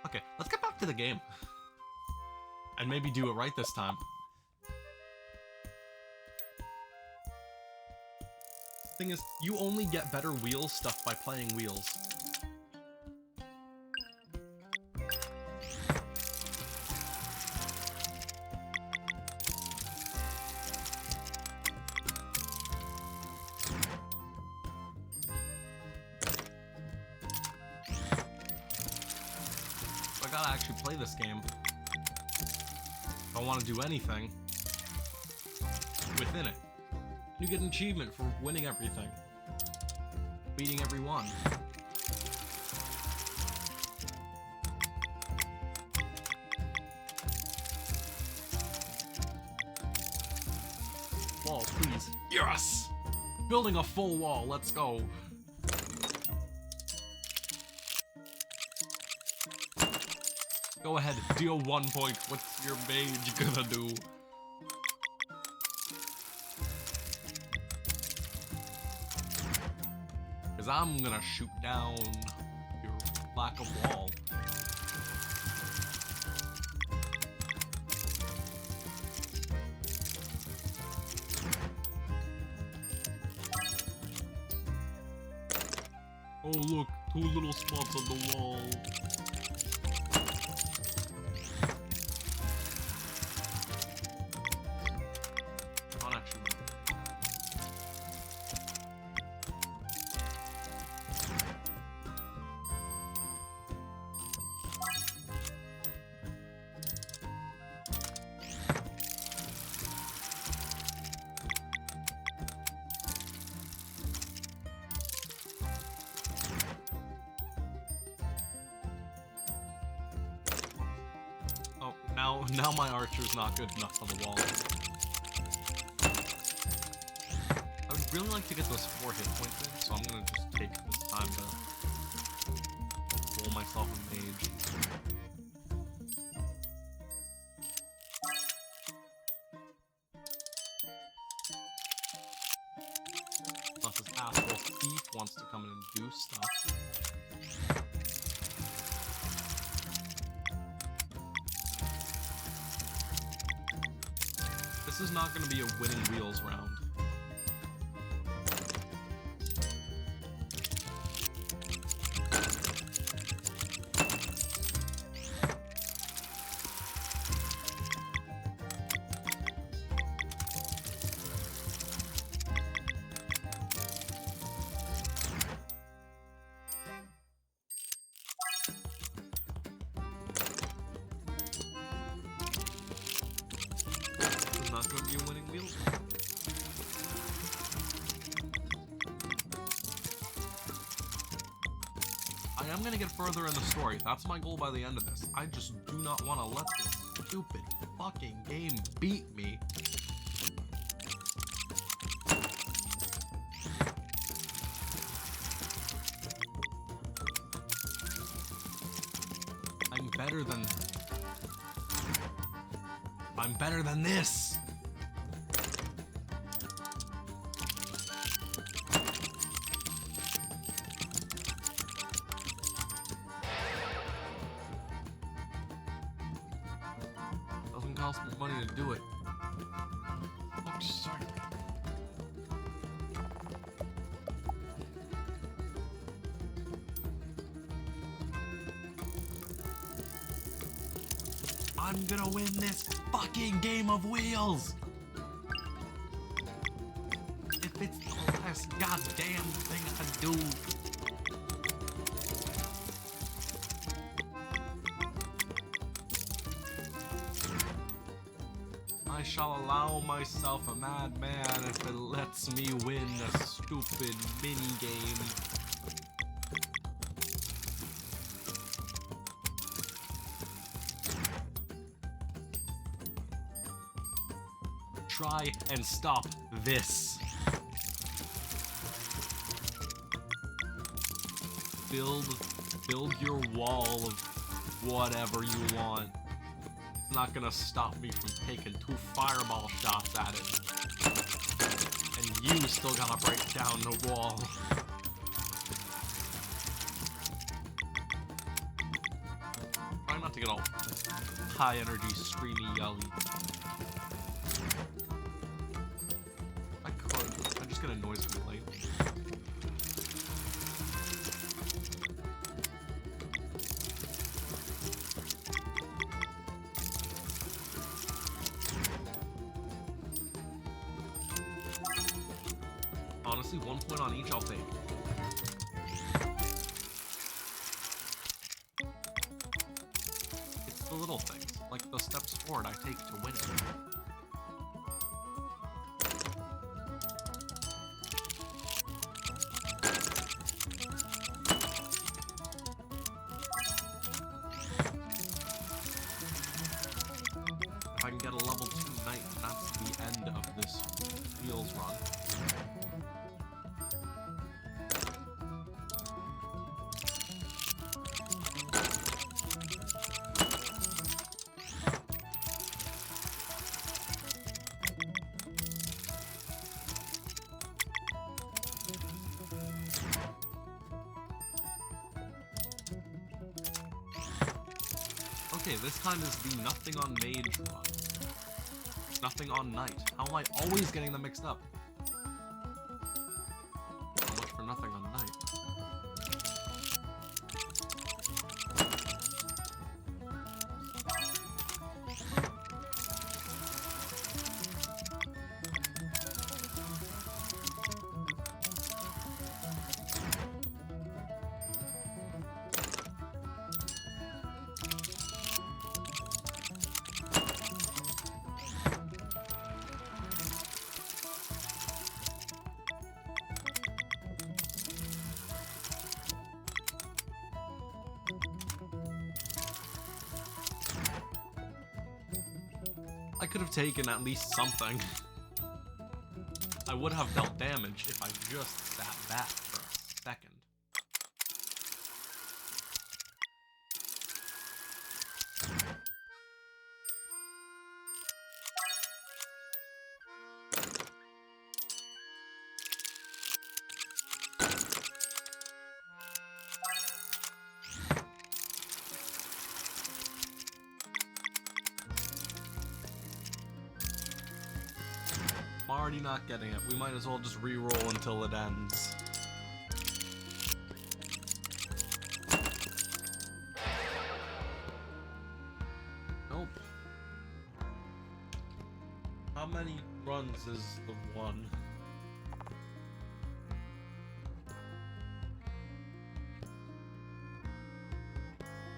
Okay, let's get back to the game. And maybe do it right this time. Thing is, you only get better wheel stuff by playing wheels. I gotta actually play this game. If I want to do anything within it. You get an achievement for winning everything. Beating everyone. Wall, please. Yes! Building a full wall, let's go. Go ahead, deal 1 point. What's your mage gonna do? Because I'm gonna shoot down your lack of wall. Oh look, 2 little spots on the wall. Now my archer's not good enough on the wall. I would really like to get those 4 hit points in, so I'm gonna just take this time to roll myself a mage. Unless this asshole thief wants to come in and do stuff. This is not going to be a winning wheels round. Not going to be a winning wheels. I am going to get further in the story. That's my goal by the end of this. I just do not want to let this stupid fucking game beat me. I'm better than this. Doesn't cost me money to do it. Oh, sorry. I'm gonna win this fucking game of wheels! If it's the last goddamn thing I do. I shall allow myself a madman if it lets me win a stupid mini-game. Try and stop this. Build your wall of whatever you want. It's not gonna stop me from taking 2 fireball shots at it. And you still gotta break down the wall. Try not to get all high energy, screamy, yelly. I could. I just get a noise complaint. Honestly, 1 point on each I'll take. It's the little things, like the steps forward I take to win it. If I can get a level 2 knight, that's the end of this Wheels run. Okay, this time is the nothing on mage run. Nothing on knight. How am I always getting them mixed up? So much for nothing on knight. I could have taken at least something. I would have dealt damage if I just sat back for a second. I'm already not getting it. We might as well just re-roll until it ends. Nope. How many runs is the one?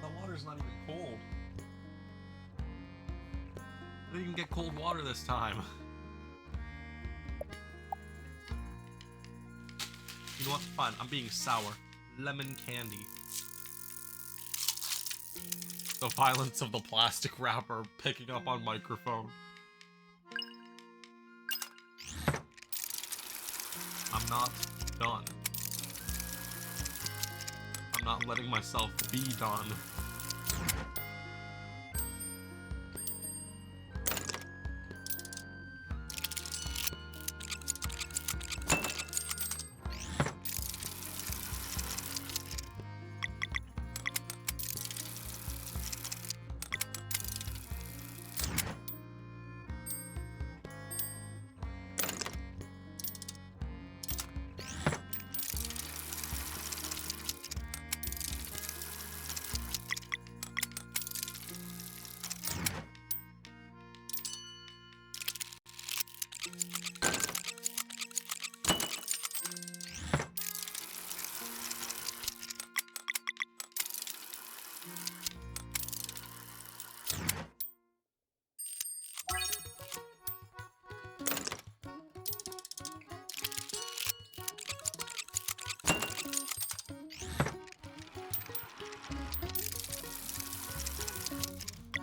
The water's not even cold. I didn't even get cold water this time. You know what? Fine, I'm being sour. Lemon candy. The violence of the plastic wrapper picking up on microphone. I'm not done. I'm not letting myself be done.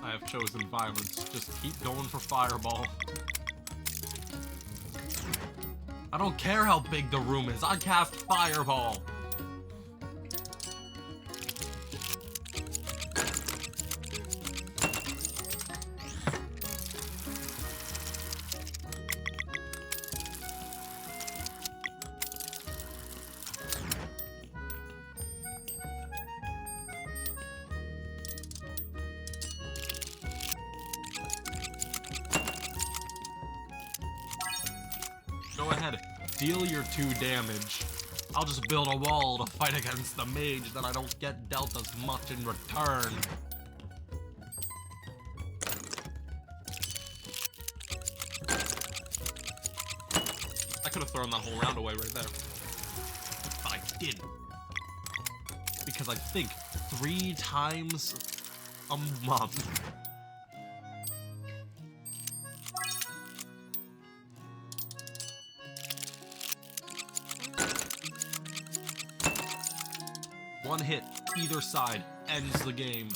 I have chosen violence. Just keep going for fireball. I don't care how big the room is. I cast fireball. Go ahead, deal your 2 damage. I'll just build a wall to fight against the mage, then I don't get dealt as much in return. I could have thrown that whole round away right there. But I didn't. Because I think 3 times a month. One hit, either side, ends the game.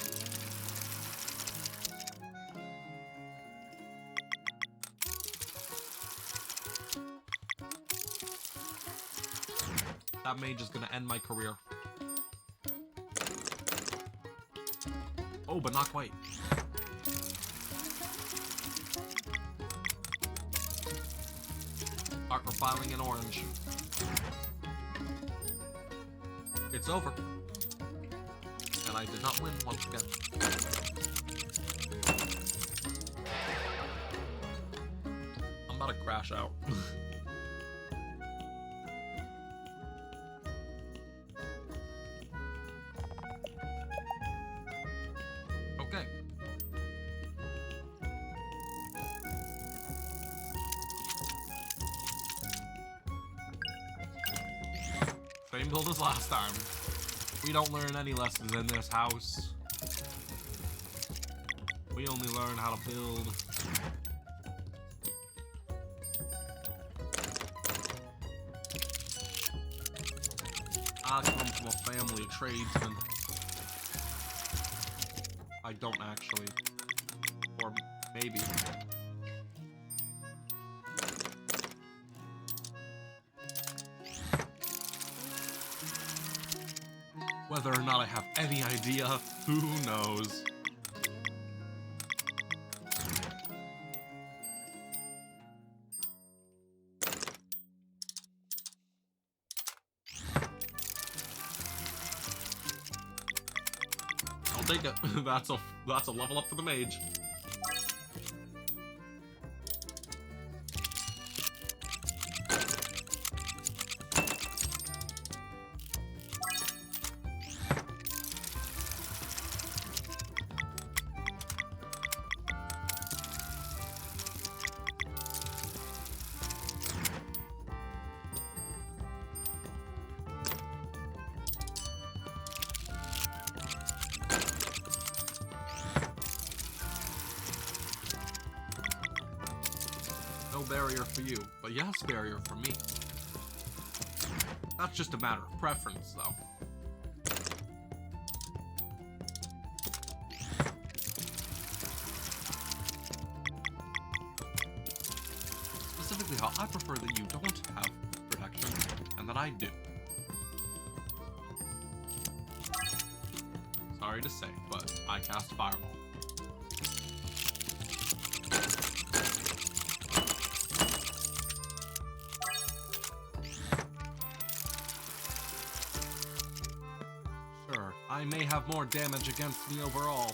That mage is gonna end my career. Oh, but not quite. Art profiling in orange. It's over. And I did not win once again. I'm about to crash out. Okay. Same build as last time. We don't learn any lessons in this house. We only learn how to build. I come from a family of tradesmen. I don't actually. Or maybe. Whether or not I have any idea, who knows? I'll take it. That's a level up for the mage. No barrier for you, but yes, barrier for me. That's just a matter of preference, though. Specifically, how I prefer that you don't have protection, and that I do. Sorry to say, but I cast Fireball. Sure, I may have more damage against me overall.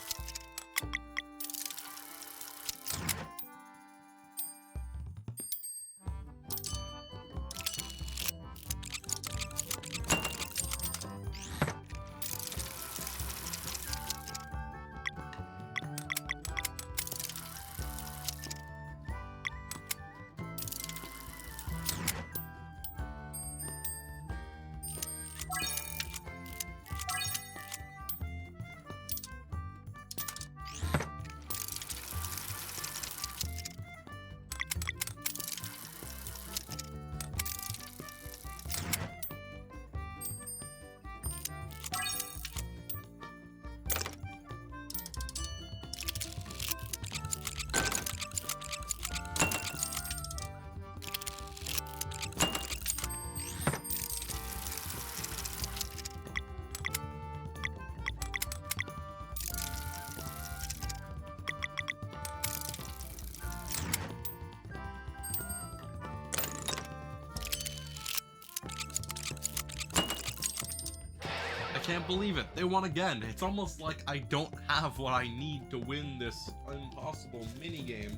can't believe it. They won again. It's almost like I don't have what I need to win this impossible minigame.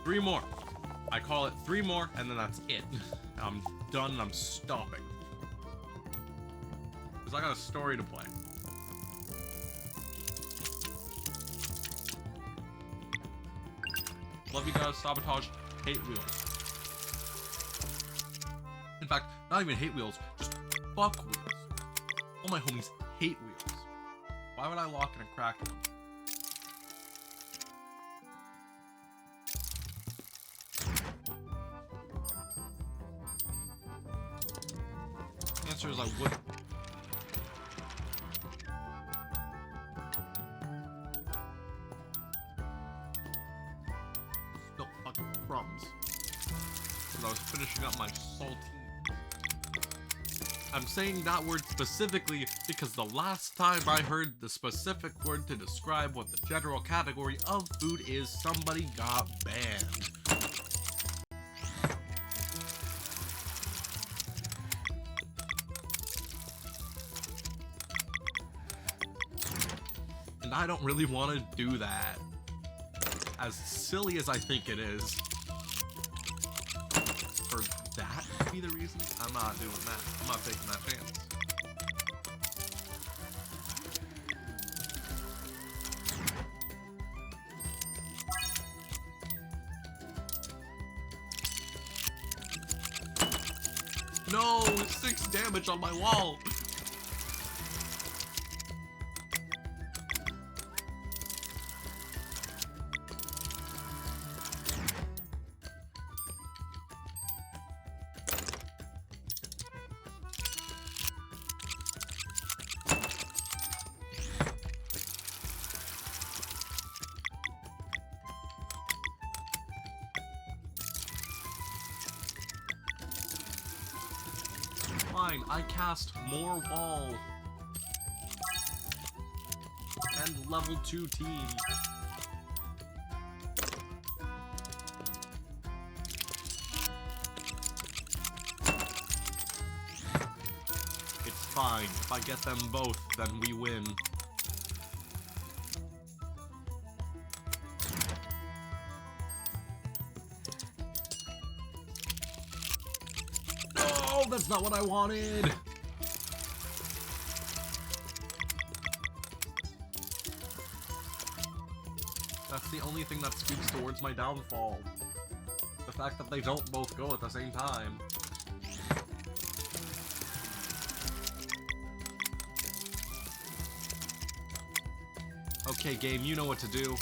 3 more. I call it 3 more, and then that's it. I'm done and I'm stopping. Because I got a story to play. Love you guys, sabotage, hate wheels. In fact, not even hate wheels, just fuck wheels. All my homies hate wheels. Why would I lock in a cracked one? The answer is I wouldn't. Spilt fucking crumbs. Because I was finishing up my saltine. I'm saying that word specifically because the last time I heard the specific word to describe what the general category of food is, somebody got banned. And I don't really want to do that. As silly as I think it is. For that to be the reason, I'm not doing that. I'm not taking that chance. No, 6 damage on my wall. Fine, I cast more wall. And level 2 team. It's fine. If I get them both, then we win. No, that's not what I wanted. That's the only thing that speaks towards my downfall. The fact that they don't both go at the same time. Okay, game, you know what to do.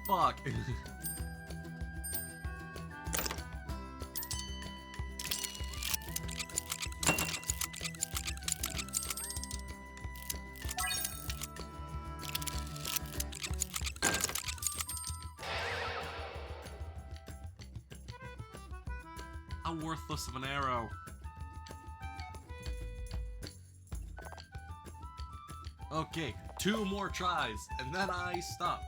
Fuck. How worthless of an arrow. Okay, 2 more tries, and then I stop.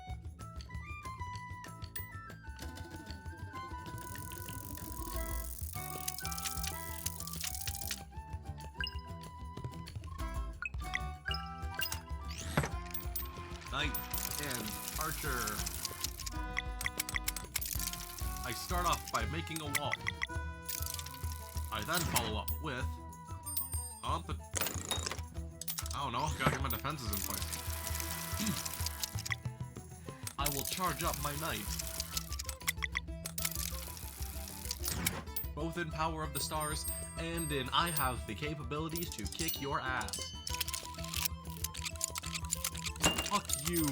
Knight and archer. I start off by making a wall. I then follow up with I don't know, gotta get my defenses in place. I will charge up my knight. Both in Power of the Stars and in I have the capabilities to kick your ass. Fuck you.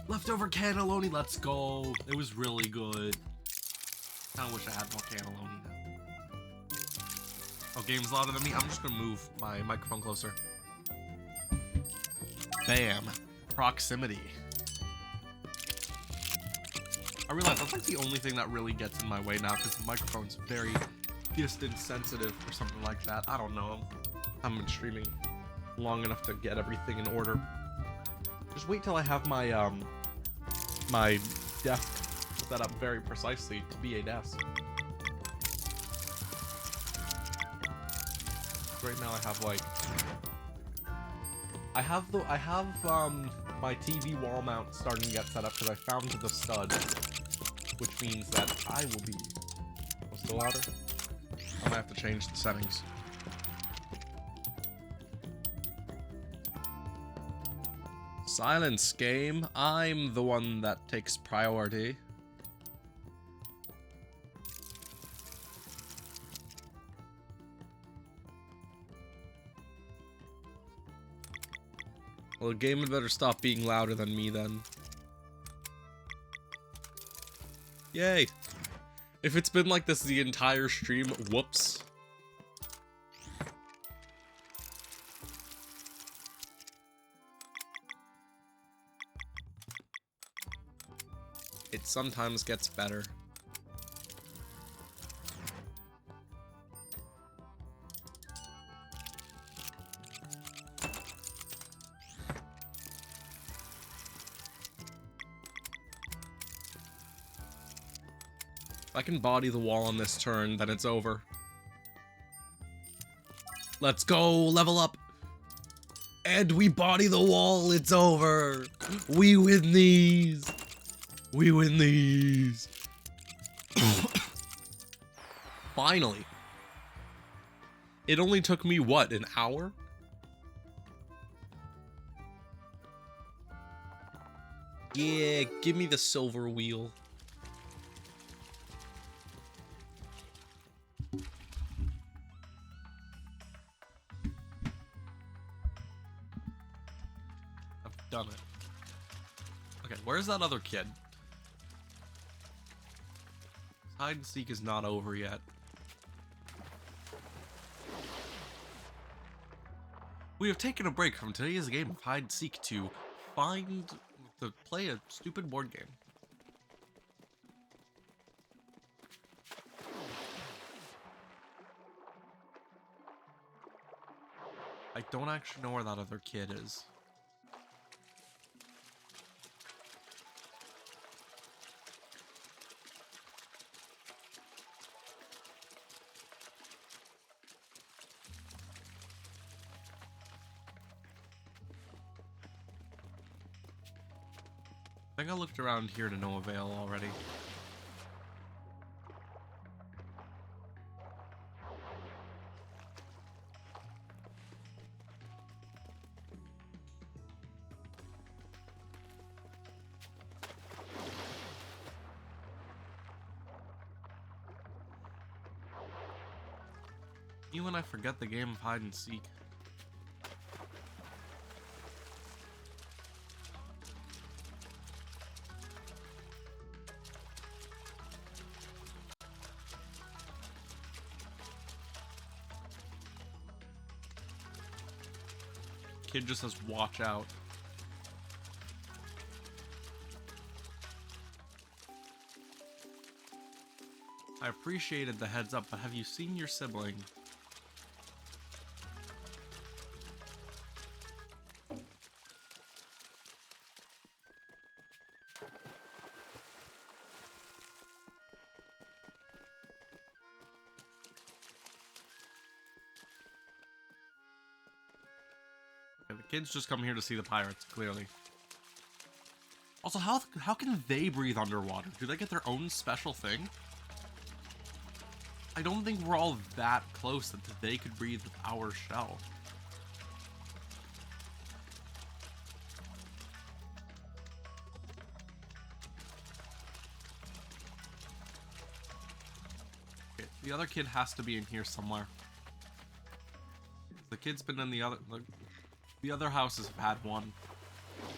Leftover cannelloni, let's go. It was really good. I kinda wish I had more cannelloni now. Oh, game's louder than me. I'm just gonna move my microphone closer. Bam. Proximity. I realize that's like the only thing that really gets in my way now because the microphone's very distance sensitive or something like that. I don't know. I haven't been streaming long enough to get everything in order. Just wait till I have my my desk set up very precisely to be a desk. right now I have like I have my TV wall mount starting to get set up because I found the stud, which means that I will be still louder. I might have to change the settings. Silence, game. I'm the one that takes priority. Well, the game had better stop being louder than me then. Yay! If it's been like this the entire stream, whoops. It sometimes gets better. If I can body the wall on this turn, then it's over. Let's go, level up. And we body the wall, it's over. We win these. We win these. Finally. It only took me, what, an hour? Yeah, give me the silver wheel. I've done it. Okay, where's that other kid? Hide and seek is not over yet. We have taken a break from today's game of hide and seek to play a stupid board game. I don't actually know where that other kid is. I think I looked around here to no avail already. You and I forget the game of hide and seek. Kid just says, watch out. I appreciated the heads up, but have you seen your sibling? The kids just come here to see the pirates, clearly. Also, how can they breathe underwater? Do they get their own special thing? I don't think we're all that close that they could breathe with our shell. Okay, the other kid has to be in here somewhere. The kid's been in the other houses have had one.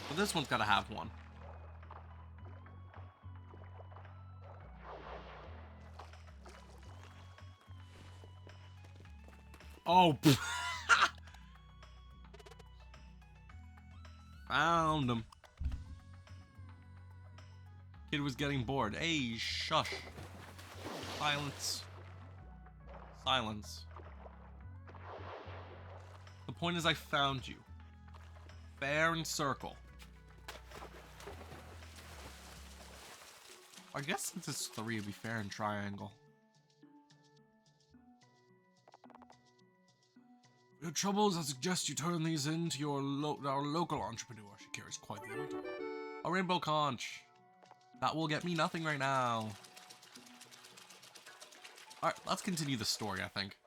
But this one's gotta have one. Oh, found him. Kid was getting bored. Hey, shush. Silence. Silence. The point is I found you. Fair and circle. I guess since it's 3, it'd be fair and triangle. Your troubles, I suggest you turn these in to our local entrepreneur. She carries quite the order. A rainbow conch. That will get me nothing right now. Alright, let's continue the story, I think.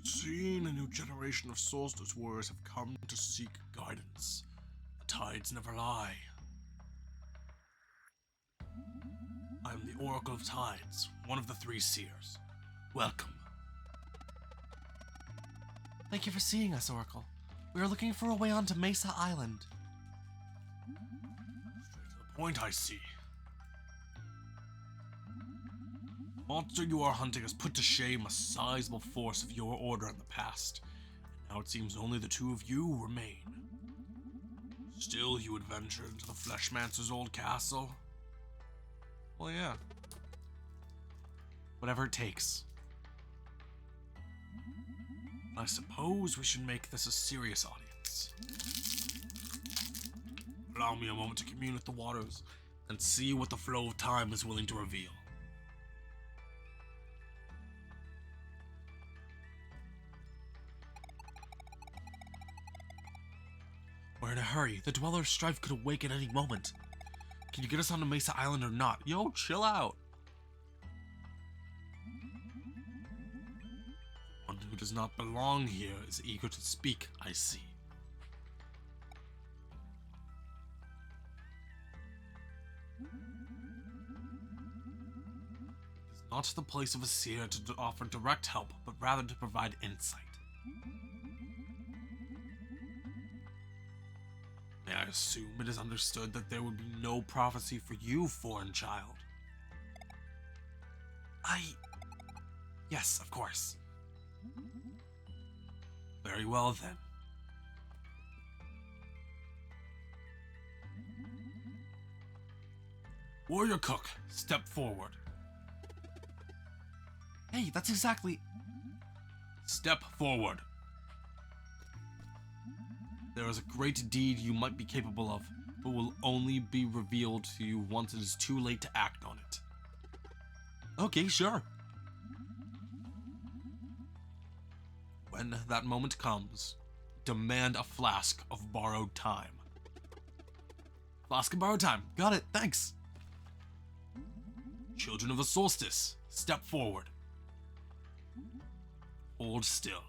Seen, a new generation of solstice warriors have come to seek guidance. The tides never lie. I am the Oracle of Tides, one of the three seers. Welcome. Thank you for seeing us, Oracle. We are looking for a way onto Mesa Island. Straight to the point, I see. The monster you are hunting has put to shame a sizable force of your order in the past, and now it seems only the two of you remain. Still, you would venture into the Fleshmancer's old castle? Well, yeah. Whatever it takes. I suppose we should make this a serious audience. Allow me a moment to commune with the waters and see what the flow of time is willing to reveal. We're in a hurry. The Dweller of Strife could awake at any moment. Can you get us onto Mesa Island or not? Yo, chill out. One who does not belong here is eager to speak, I see. It is not the place of a seer to offer direct help, but rather to provide insight. May I assume it is understood that there would be no prophecy for you, foreign child? Yes, of course. Very well then. Warrior Cook, step forward. Hey, that's exactly... Step forward. There is a great deed you might be capable of, but will only be revealed to you once it is too late to act on it. Okay, sure. When that moment comes, demand a flask of borrowed time. Flask of borrowed time. Got it, thanks. Children of the Solstice, step forward. Hold still.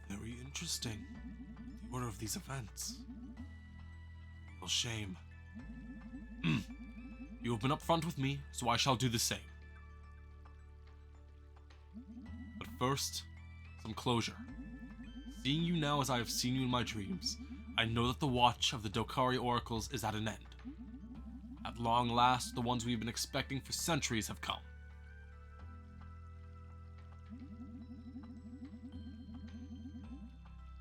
Very interesting, the order of these events. Real shame. You have been upfront with me, so I shall do the same. But first, some closure. Seeing you now as I have seen you in my dreams, I know that the watch of the Dokari oracles is at an end. At long last, the ones we've been expecting for centuries have come.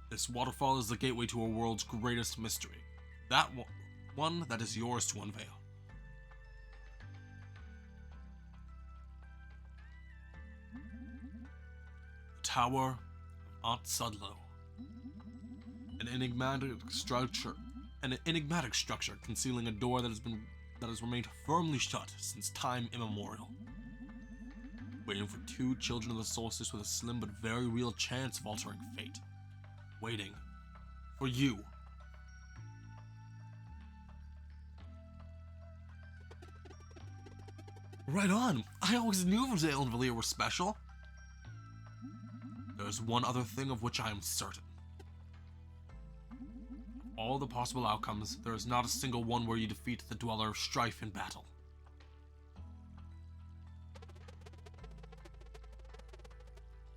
This waterfall is the gateway to our world's greatest mystery. That one that is yours to unveil. The Tower of Aunt Sudlow. An enigmatic structure concealing a door that has remained firmly shut since time immemorial. Waiting for two children of the solstice with a slim but very real chance of altering fate. Waiting for you. Right on. I always knew Vale and Valir were special. There is one other thing of which I am certain. All the possible outcomes, there is not a single one where you defeat the Dweller of Strife in battle.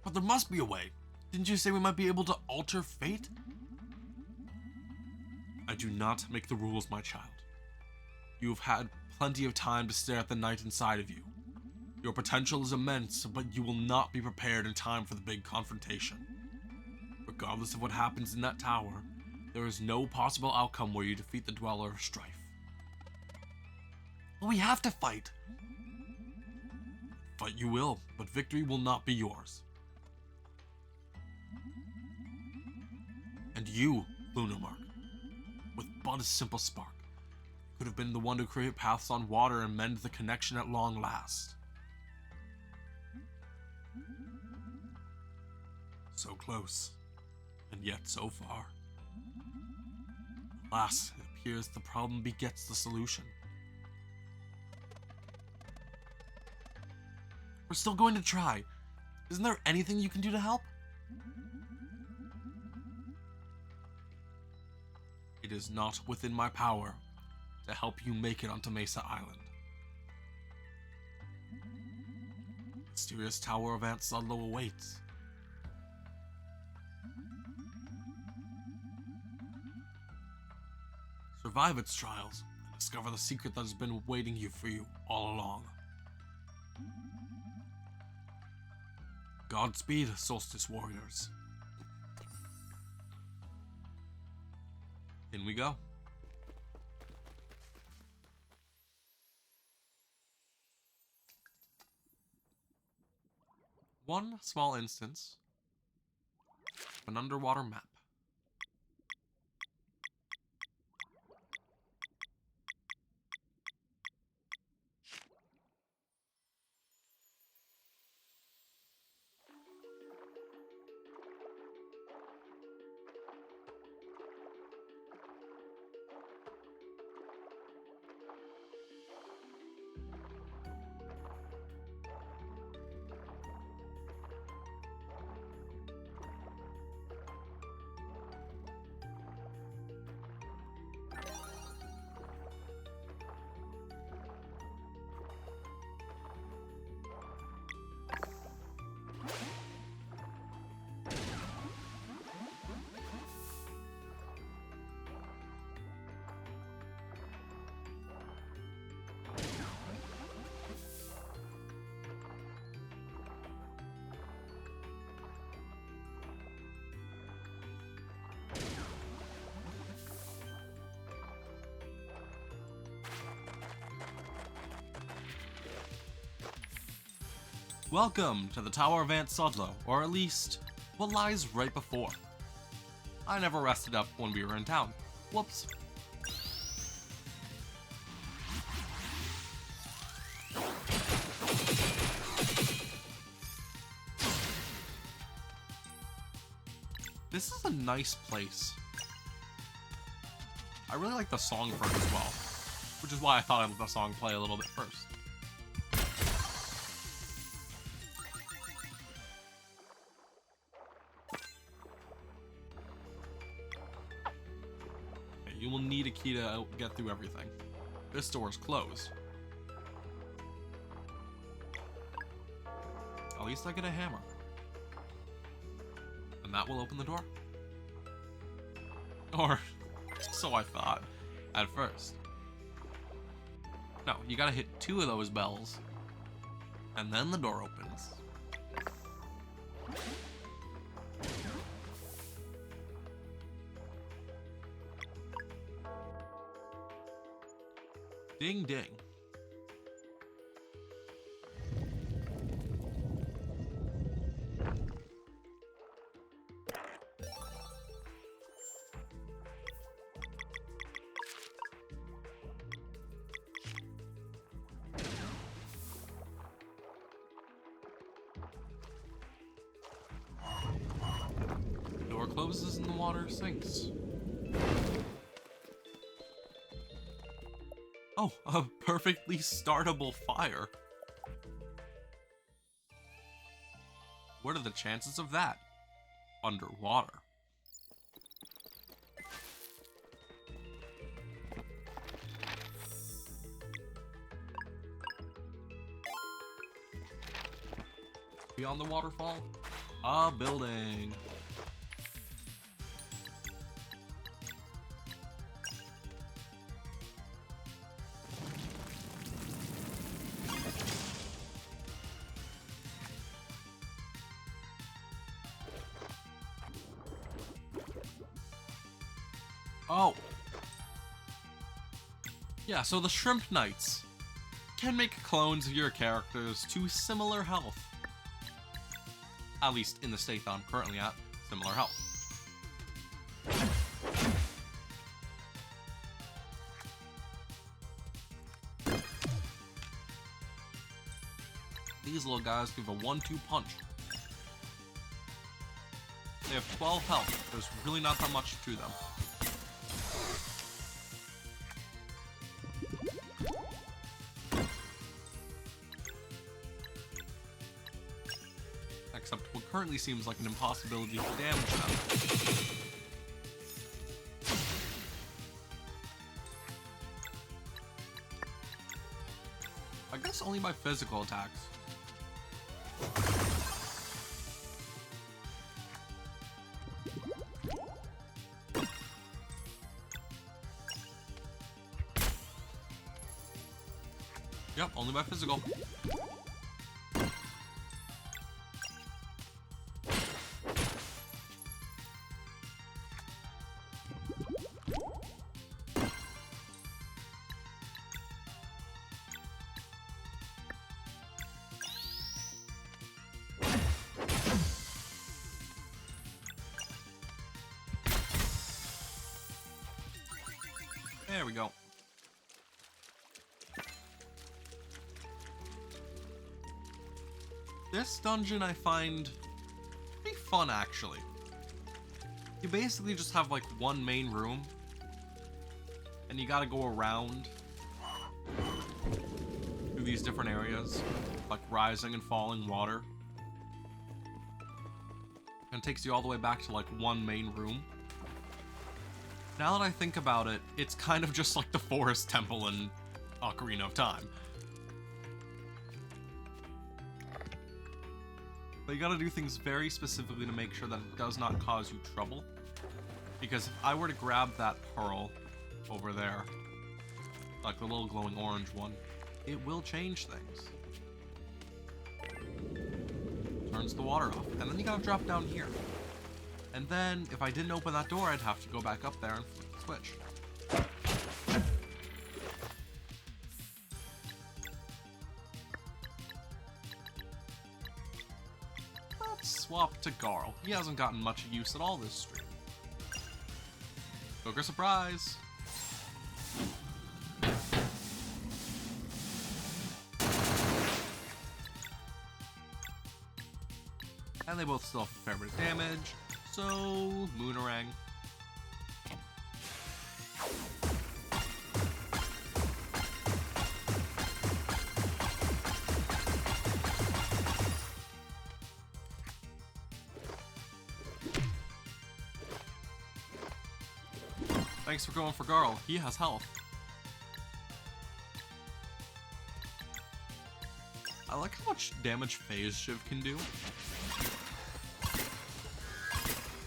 But there must be a way. Didn't you say we might be able to alter fate? I do not make the rules, my child. You have had plenty of time to stare at the night inside of you. Your potential is immense, but you will not be prepared in time for the big confrontation. Regardless of what happens in that tower, there is no possible outcome where you defeat the Dweller of Strife. We have to fight. Fight you will, but victory will not be yours. And you, Lunamark, with but a simple spark, could have been the one to create paths on water and mend the connection at long last. So close, and yet so far. Alas, it appears the problem begets the solution. We're still going to try. Isn't there anything you can do to help? It is not within my power to help you make it onto Mesa Island. Mysterious Tower of Aunt Sudlow awaits. Survive its trials and discover the secret that has been waiting for you all along. Godspeed, Solstice Warriors. In we go. One small instance of an underwater map. Welcome to the Tower of Aunt Sudlow, or at least, what lies right before. I never rested up when we were in town. Whoops. This is a nice place. I really like the song for it as well, which is why I thought I'd let the song play a little bit first. You will need a key to get through everything. This door is closed. At least I get a hammer. And that will open the door. Or, so I thought, at first. No, you gotta hit 2 of those bells. And then the door opens. Ding ding. Door closes and the water sinks. Oh, a perfectly startable fire. What are the chances of that? Underwater. Beyond the waterfall, a building. Oh. Yeah, so the Shrimp Knights. can make clones of your characters to similar health. At least in the state that I'm currently at, similar health. These little guys give a 1-2 punch. They have 12 health. There's really not that much to them. Except what currently seems like an impossibility to damage them. I guess only by physical attacks. Yep, only by physical. There we go. This dungeon I find pretty fun, actually. You basically just have like one main room, and you gotta go around through these different areas, like rising and falling water. And it takes you all the way back to like one main room. Now that I think about it, it's kind of just like the Forest Temple in Ocarina of Time. But you gotta do things very specifically to make sure that it does not cause you trouble. Because if I were to grab that pearl over there, like the little glowing orange one, it will change things. Turns the water off, and then you gotta drop down here. And then, if I didn't open that door, I'd have to go back up there and flip the switch. Let's swap to Garl. He hasn't gotten much use at all this stream. Joker surprise! And they both still have a fair bit of damage. So, Moonerang. Thanks for going for Garl. He has health. I like how much damage Phase Shiv can do.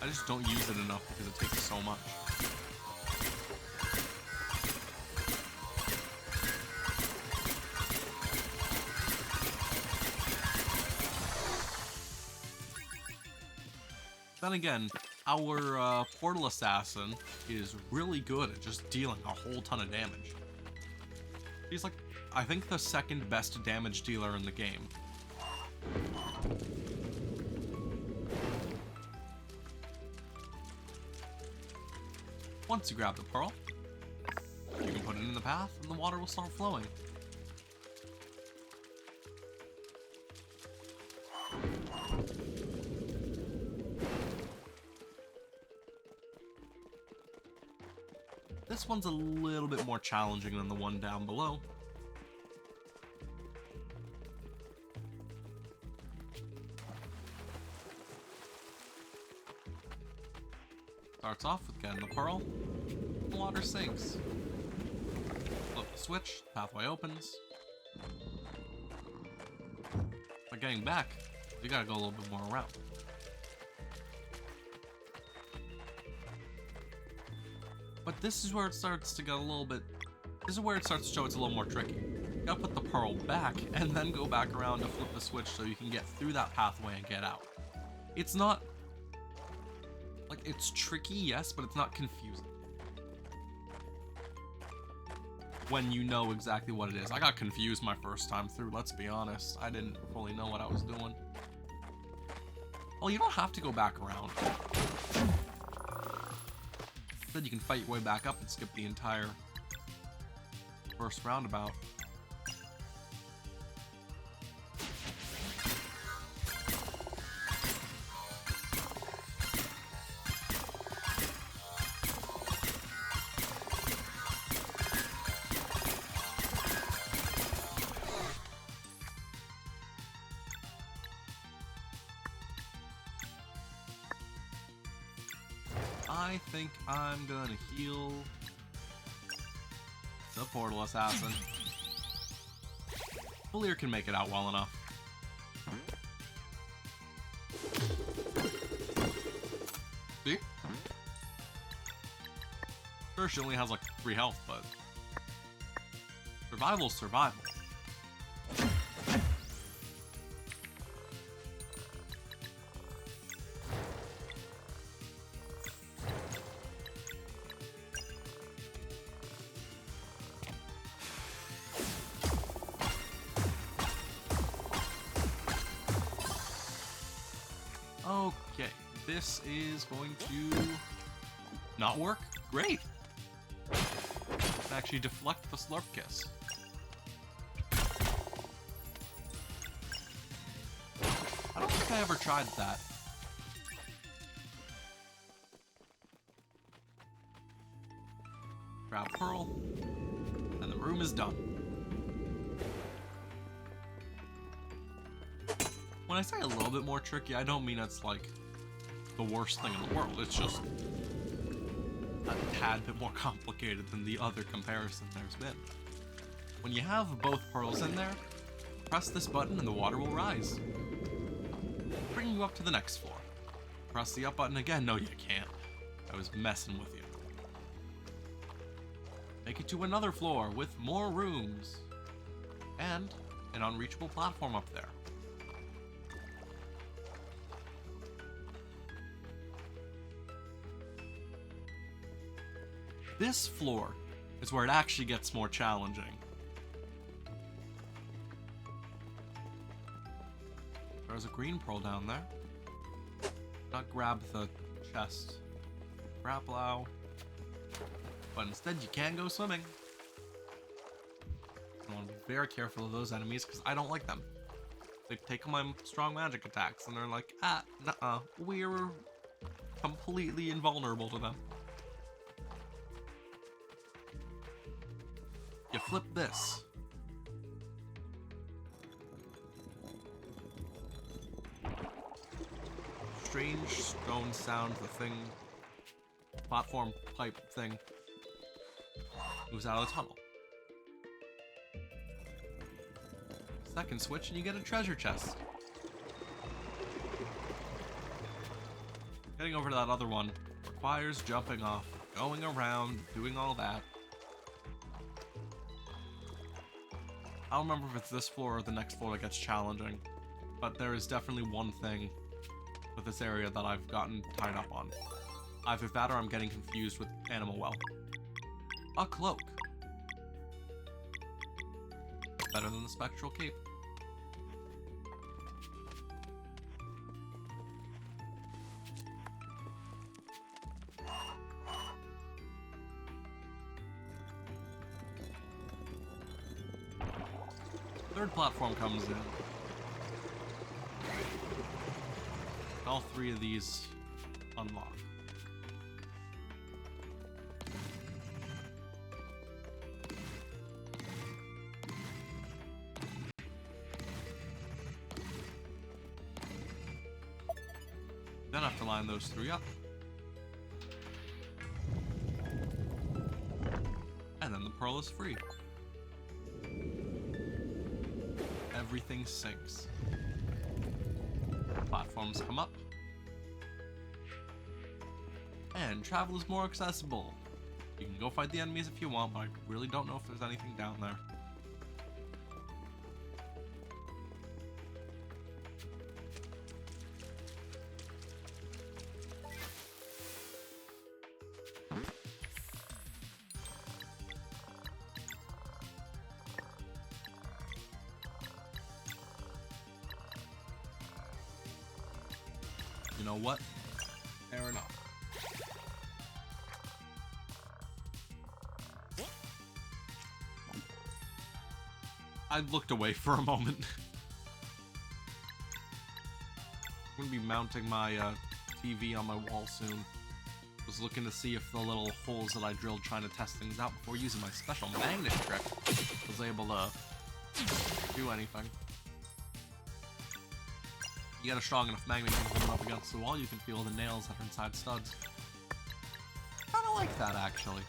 I just don't use it enough because it takes so much. Then again, our Portal Assassin is really good at just dealing a whole ton of damage. He's like, I think the second best damage dealer in the game. Once you grab the pearl, you can put it in the path and the water will start flowing. This one's a little bit more challenging than the one down below. Starts off with getting the pearl, the water sinks. Flip the switch, the pathway opens. But getting back, you gotta go a little bit more around. But this is where it starts to get a little bit... This is where it starts to show it's a little more tricky. You gotta put the pearl back, and then go back around to flip the switch so you can get through that pathway and get out. It's not... Like, it's tricky, yes, but it's not confusing. when you know exactly what it is. I got confused my first time through, let's be honest. I didn't fully know what I was doing. Well, you don't have to go back around. Then you can fight your way back up and skip the entire first roundabout. I think I'm gonna heal the Portal Assassin. Folier can make it out well enough. See? Sure, she only has like 3 health, but survival's survival. Okay, this is going to not work. Great. Actually deflect the Slurp Kiss. I don't think I ever tried that. Grab Pearl, and the room is done. When I say a little bit more tricky, I don't mean it's like the worst thing in the world. It's just a tad bit more complicated than the other comparison there's been. When you have both pearls in there, press this button and the water will rise, bringing you up to the next floor. Press the up button again. No, you can't. I was messing with you. Make it to another floor with more rooms and an unreachable platform up there. This floor is where it actually gets more challenging. There's a green pearl down there. Not grab the chest. Graplow. But instead you can go swimming. I want to be very careful of those enemies because I don't like them. They take my strong magic attacks and they're like, nuh-uh, we're completely invulnerable to them. You flip this. Strange stone sound, the thing, platform pipe thing, moves out of the tunnel. Second switch and you get a treasure chest. Getting over to that other one requires jumping off, going around, doing all that. I don't remember if it's this floor or the next floor that gets challenging, but there is definitely one thing with this area that I've gotten tied up on. Either that or I'm getting confused with Animal Well. A cloak. Better than the spectral cape. Third platform comes in. All 3 of these unlock. Then I have to line those 3 up. And then the pearl is free. Everything sinks. Platforms come up. And travel is more accessible. You can go fight the enemies if you want, but I really don't know if there's anything down there. You know what? Fair enough. I looked away for a moment. I'm gonna be mounting my TV on my wall soon. Was looking to see if the little holes that I drilled trying to test things out before using my special magnet trick was able to do anything. You get a strong enough magnet, you can hold it up against the wall, you can feel the nails that are inside studs. Kinda like that, actually.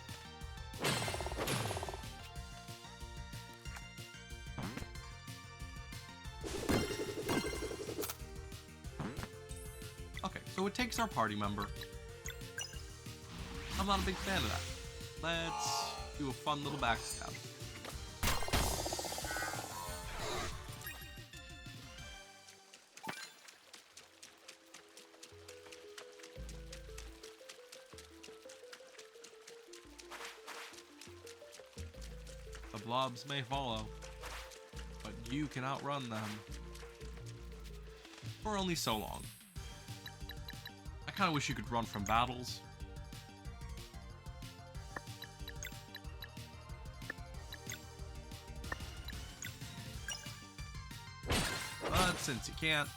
Okay, so it takes our party member. I'm not a big fan of that. Let's do a fun little backstab. The blobs may follow, but you can outrun them for only so long. I kinda wish you could run from battles. But since you can't,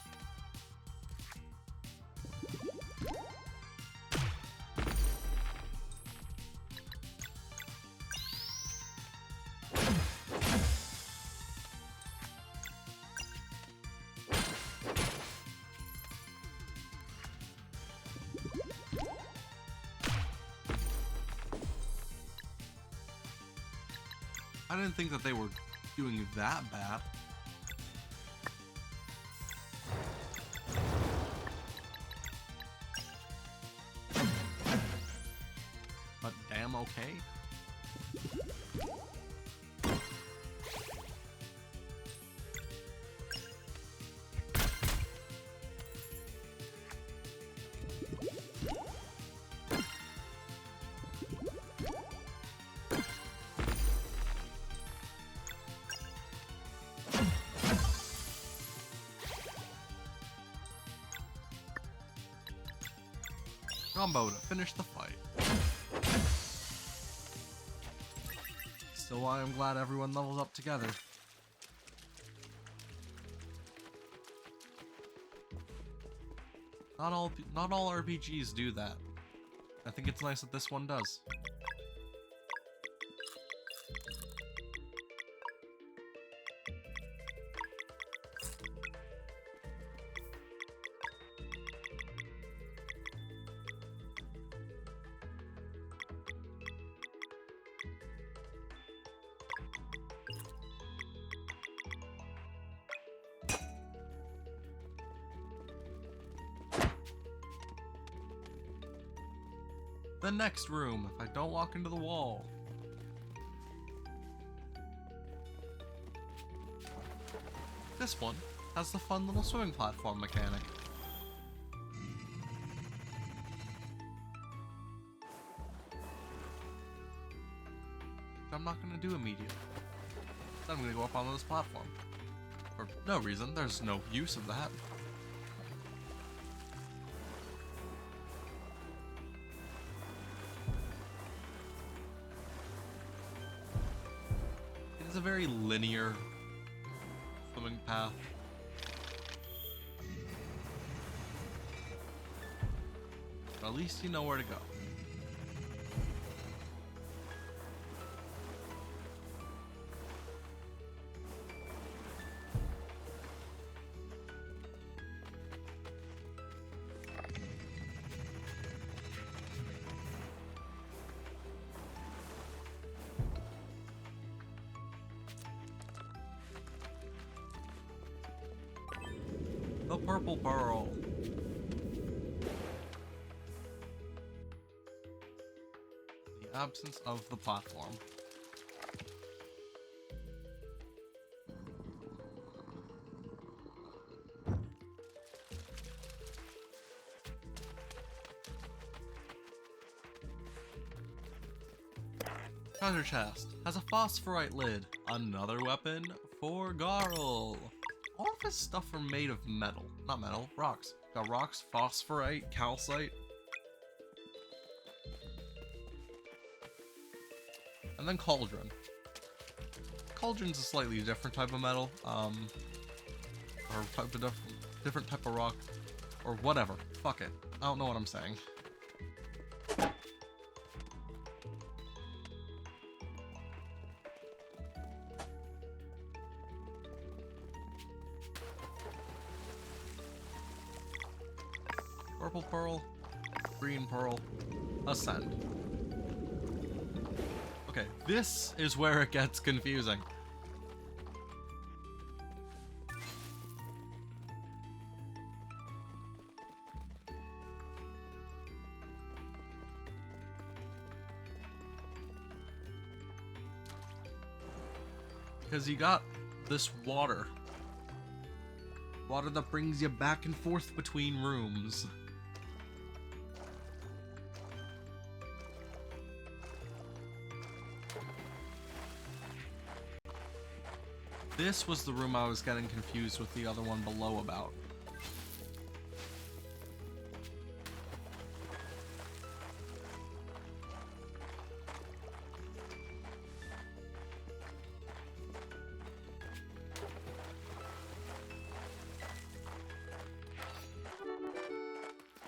I didn't think that they were doing that bad. But damn okay. Combo to finish the fight. Still why I'm glad everyone levels up together. Not all RPGs do that. I think it's nice that this one does. The next room, if I don't walk into the wall. This one has the fun little swimming platform mechanic. Which I'm not going to do immediately. I'm going to go up on this platform. For no reason, there's no use of that. It's a very linear swimming path. But at least you know where to go. The purple pearl. The absence of the platform. Treasure chest has a phosphorite lid. Another weapon for Garl. all of his stuff are made of metal. Not metal, rocks. Got rocks, phosphorite, calcite. And then cauldron. Cauldron's a slightly different type of metal, or type of different type of rock, or whatever. Fuck it. I don't know what I'm saying. Purple pearl, green pearl, ascend. Okay, this is where it gets confusing. Because you got this water. Water that brings you back and forth between rooms. This was the room I was getting confused with the other one below about.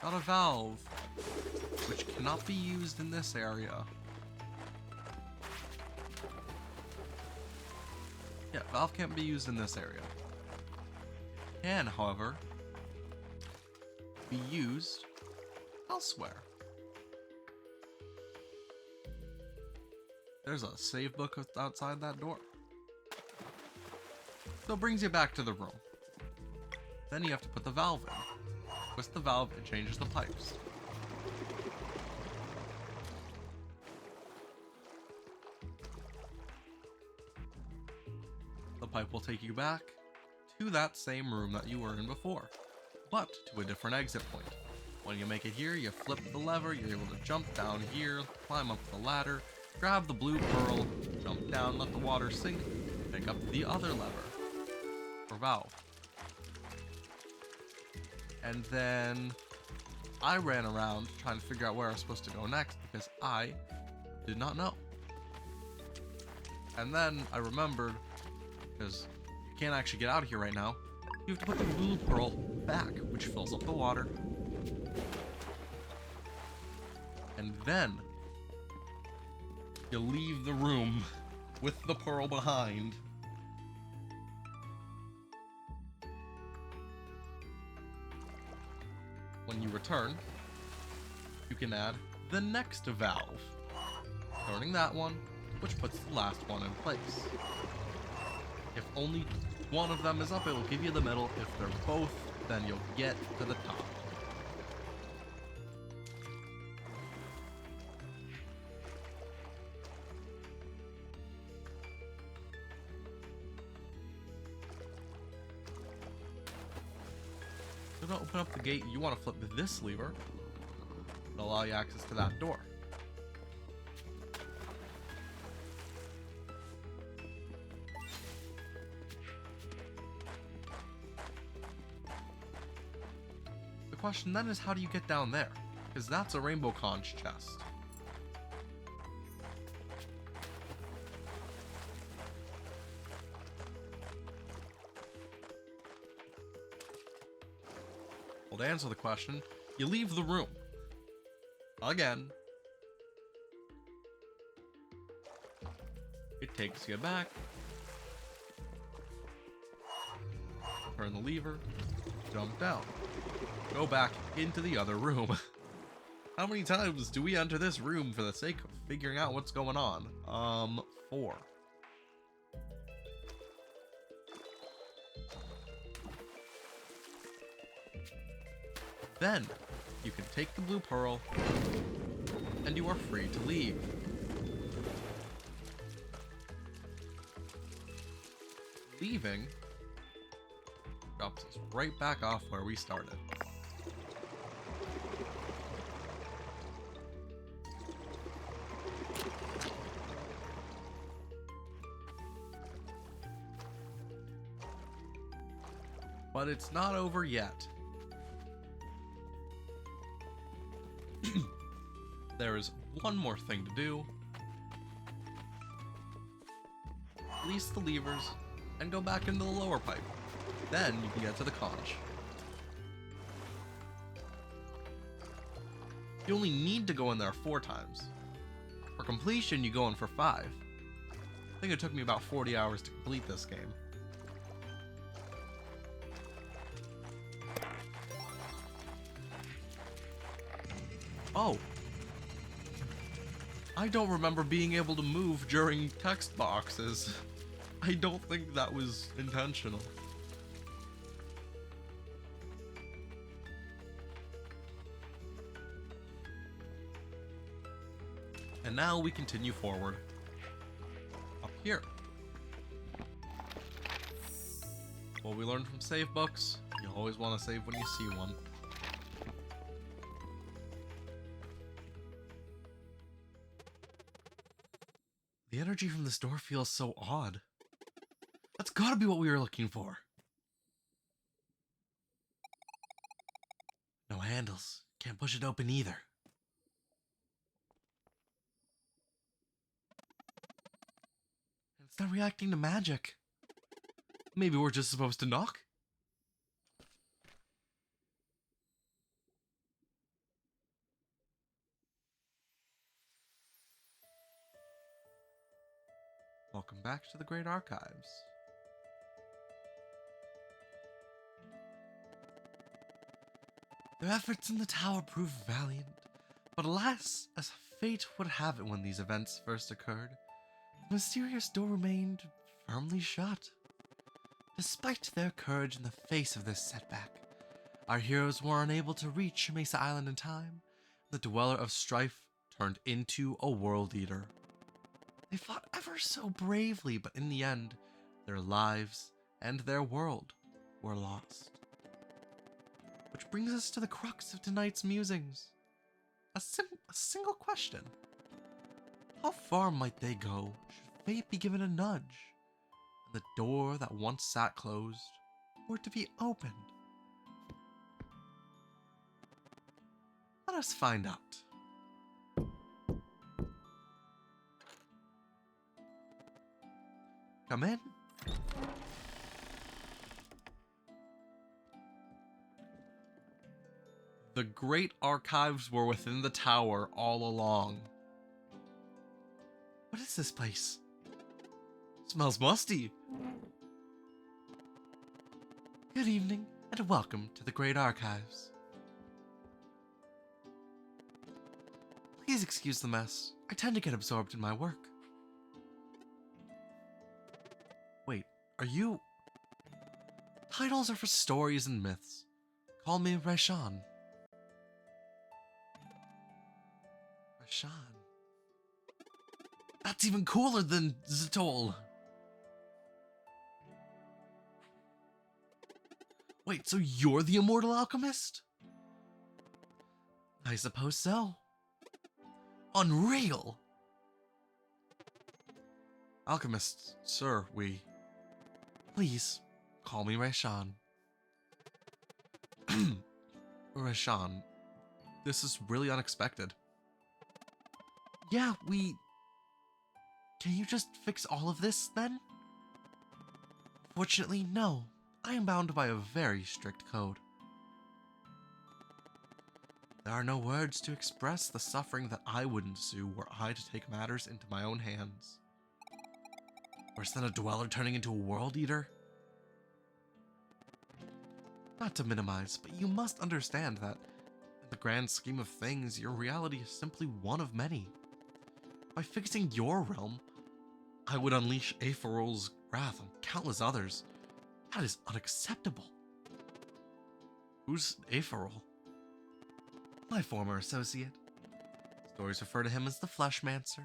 Got a valve, which cannot be used in this area. Yeah, valve can't be used in this area. Can, however, be used elsewhere. There's a save book outside that door. So it brings you back to the room. Then you have to put the valve in. Twist the valve, it changes the pipes. The pipe will take you back to that same room that you were in before, but to a different exit point. When you make it here, you flip the lever, you're able to jump down here, climb up the ladder, grab the blue pearl, jump down, let the water sink, pick up the other lever, or valve. And then I ran around trying to figure out where I was supposed to go next because I did not know. And then I remembered, because you can't actually get out of here right now, you have to put the blue pearl back, which fills up the water. And then you leave the room with the pearl behind. When you return, you can add the next valve, turning that one, which puts the last one in place. If only one of them is up, it'll give you the middle. If they're both, then you'll get to the top. To open up the gate, you want to flip this lever to allow you access to that door. The question then is, how do you get down there? Because that's a rainbow conch chest. Well, to answer the question, you leave the room. Again. It takes you back. Turn the lever. Jump down. Go back into the other room. How many times do we enter this room for the sake of figuring out what's going on? 4. Then, you can take the blue pearl, and you are free to leave. Leaving drops us right back off where we started. But it's not over yet. There is one more thing to do. Release the levers and go back into the lower pipe. Then you can get to the conch. You only need to go in there 4 times. For completion, you go in for 5. I think it took me about 40 hours to complete this game. Oh. I don't remember being able to move during text boxes. I don't think that was intentional. And now we continue forward. Up here. What we learned from save books, you always want to save when you see one. The energy from this door feels so odd. That's gotta be what we were looking for. No handles. Can't push it open either. It's not reacting to magic. Maybe we're just supposed to knock? Welcome back to the Great Archives. Their efforts in the tower proved valiant, but alas, as fate would have it when these events first occurred, the mysterious door remained firmly shut. Despite their courage in the face of this setback, our heroes were unable to reach Mesa Island in time. The Dweller of Strife turned into a World Eater. They fought ever so bravely, but in the end, their lives and their world were lost. Which brings us to the crux of tonight's musings. A single question. How far might they go should fate be given a nudge, and the door that once sat closed were to be opened? Let us find out. Come in. The Great Archives were within the tower all along. What is this place? Smells musty. Good evening, and welcome to the Great Archives. Please excuse the mess. I tend to get absorbed in my work. Wait, are you... Titles are for stories and myths. Call me Reshan. Reshan. That's even cooler than Zitol. Wait, so you're the immortal alchemist? I suppose so. Unreal! Alchemist, sir, Please, call me Reshan. Reshan, this is really unexpected. Yeah, Can you just fix all of this, then? Fortunately, no. I am bound by a very strict code. There are no words to express the suffering that I would ensue were I to take matters into my own hands. Worse than a dweller turning into a world eater? Not to minimize, but you must understand that, in the grand scheme of things, your reality is simply one of many. By fixing your realm, I would unleash Aephorol's wrath on countless others. That is unacceptable. Who's Aephorol? My former associate. Stories refer to him as the Fleshmancer.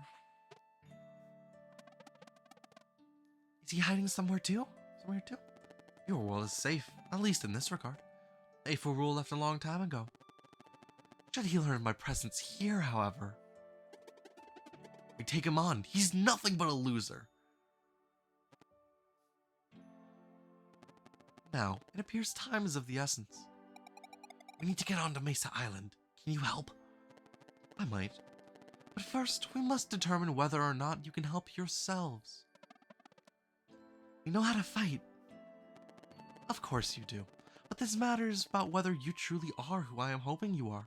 Is he hiding somewhere too? Your world is safe, at least in this regard. Aephorol left a long time ago. Should he learn my presence here, however, I take him on. He's nothing but a loser. Now, it appears time is of the essence. We need to get onto Mesa Island. Can you help? I might. But first, we must determine whether or not you can help yourselves. You know how to fight. Of course you do. But this matters about whether you truly are who I am hoping you are.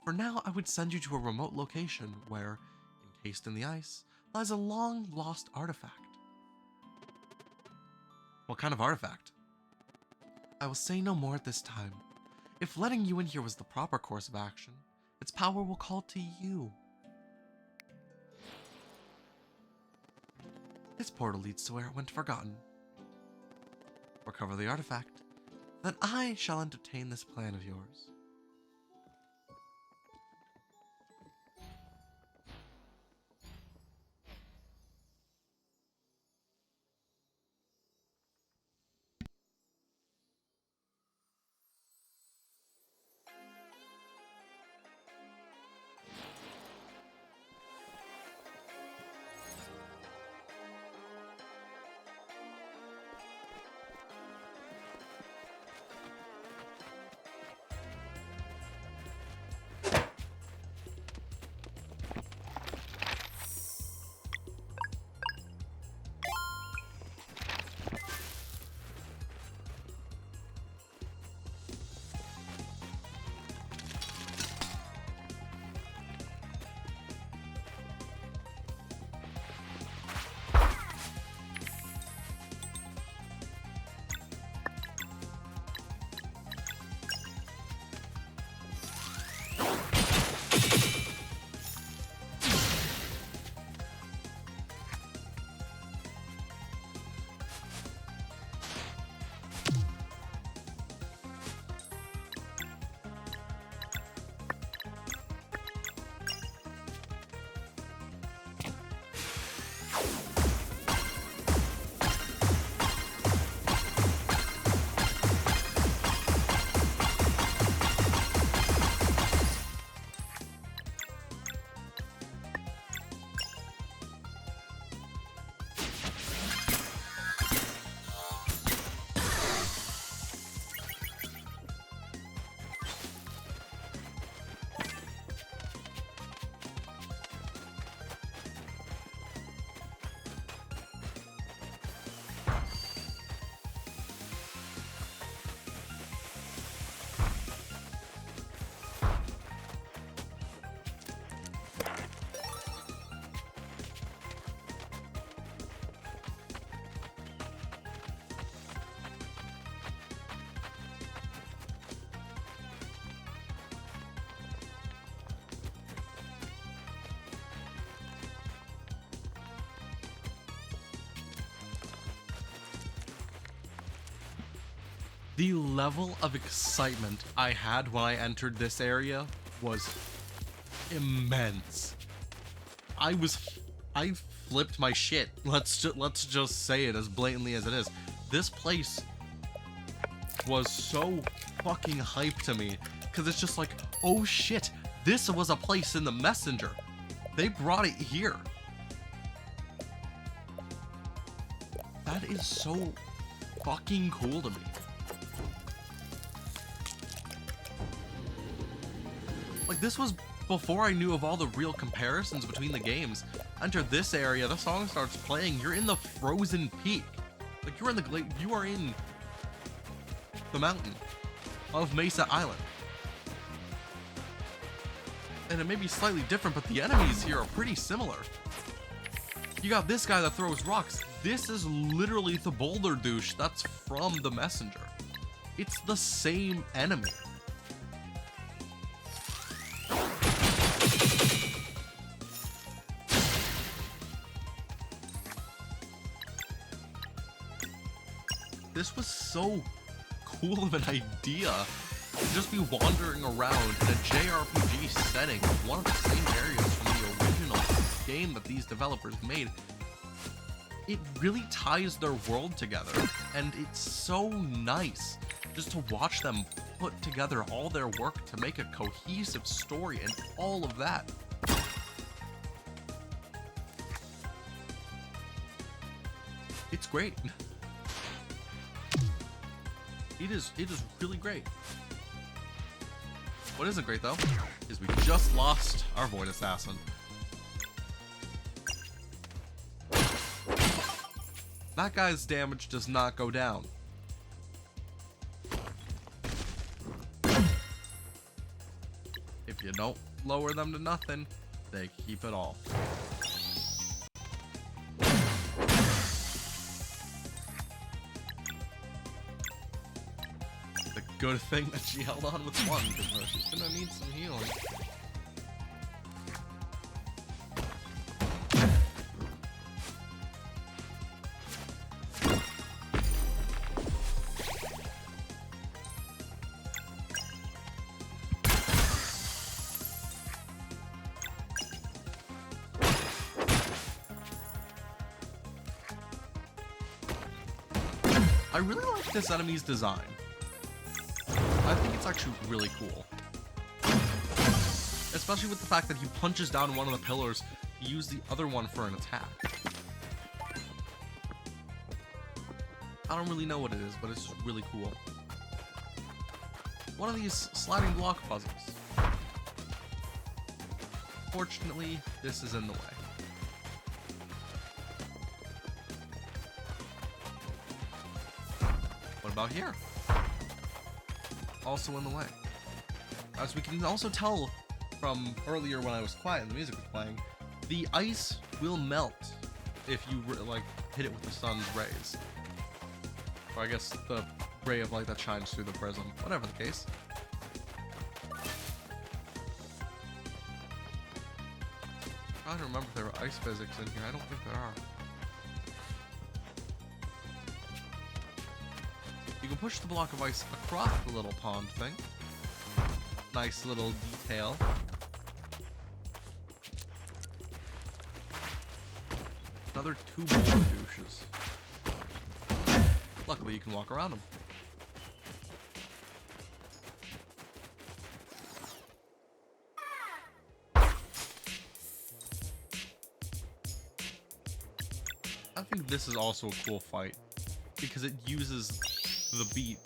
For now, I would send you to a remote location where, encased in the ice, lies a long-lost artifact. What kind of artifact? I will say no more at this time. If letting you in here was the proper course of action, its power will call to you. This portal leads to where it went forgotten. Recover the artifact, then I shall entertain this plan of yours. The level of excitement I had when I entered this area was immense. I flipped my shit. Let's just say it as blatantly as it is. This place was so fucking hype to me because it's just like, oh shit, this was a place in the messenger. They brought it here. That is so fucking cool to me. Like, this was before I knew of all the real comparisons between the games. Enter this area, the song starts playing, you're in the frozen peak. Like, you are in the mountain of Mesa Island. And it may be slightly different, but the enemies here are pretty similar. You got this guy that throws rocks. This is literally the boulder douche that's from the messenger. It's the same enemy. This was so cool of an idea to just be wandering around in a JRPG setting of one of the same areas from the original game that these developers made. It really ties their world together, and it's so nice just to watch them put together all their work to make a cohesive story and all of that. It's great. It is really great. What isn't great though is we just lost our Void Assassin. That guy's damage does not go down. If you don't lower them to nothing, they keep it all. The good thing that she held on with one, because she's gonna need some healing. I really like this enemy's design. I think it's actually really cool. Especially with the fact that he punches down one of the pillars, he used the other one for an attack. I don't really know what it is, but it's just really cool. One of these sliding block puzzles. Fortunately, this is in the way. What about here? Also in the way. As we can also tell from earlier when I was quiet and the music was playing, the ice will melt if you like hit it with the sun's rays. Or I guess the ray of light that shines through the prism. Whatever the case. I don't remember if there were ice physics in here. I don't think there are. You can push the block of ice across the little pond thing. Nice little detail. Another two more douches. Luckily you can walk around them. I think this is also a cool fight because it uses the beat,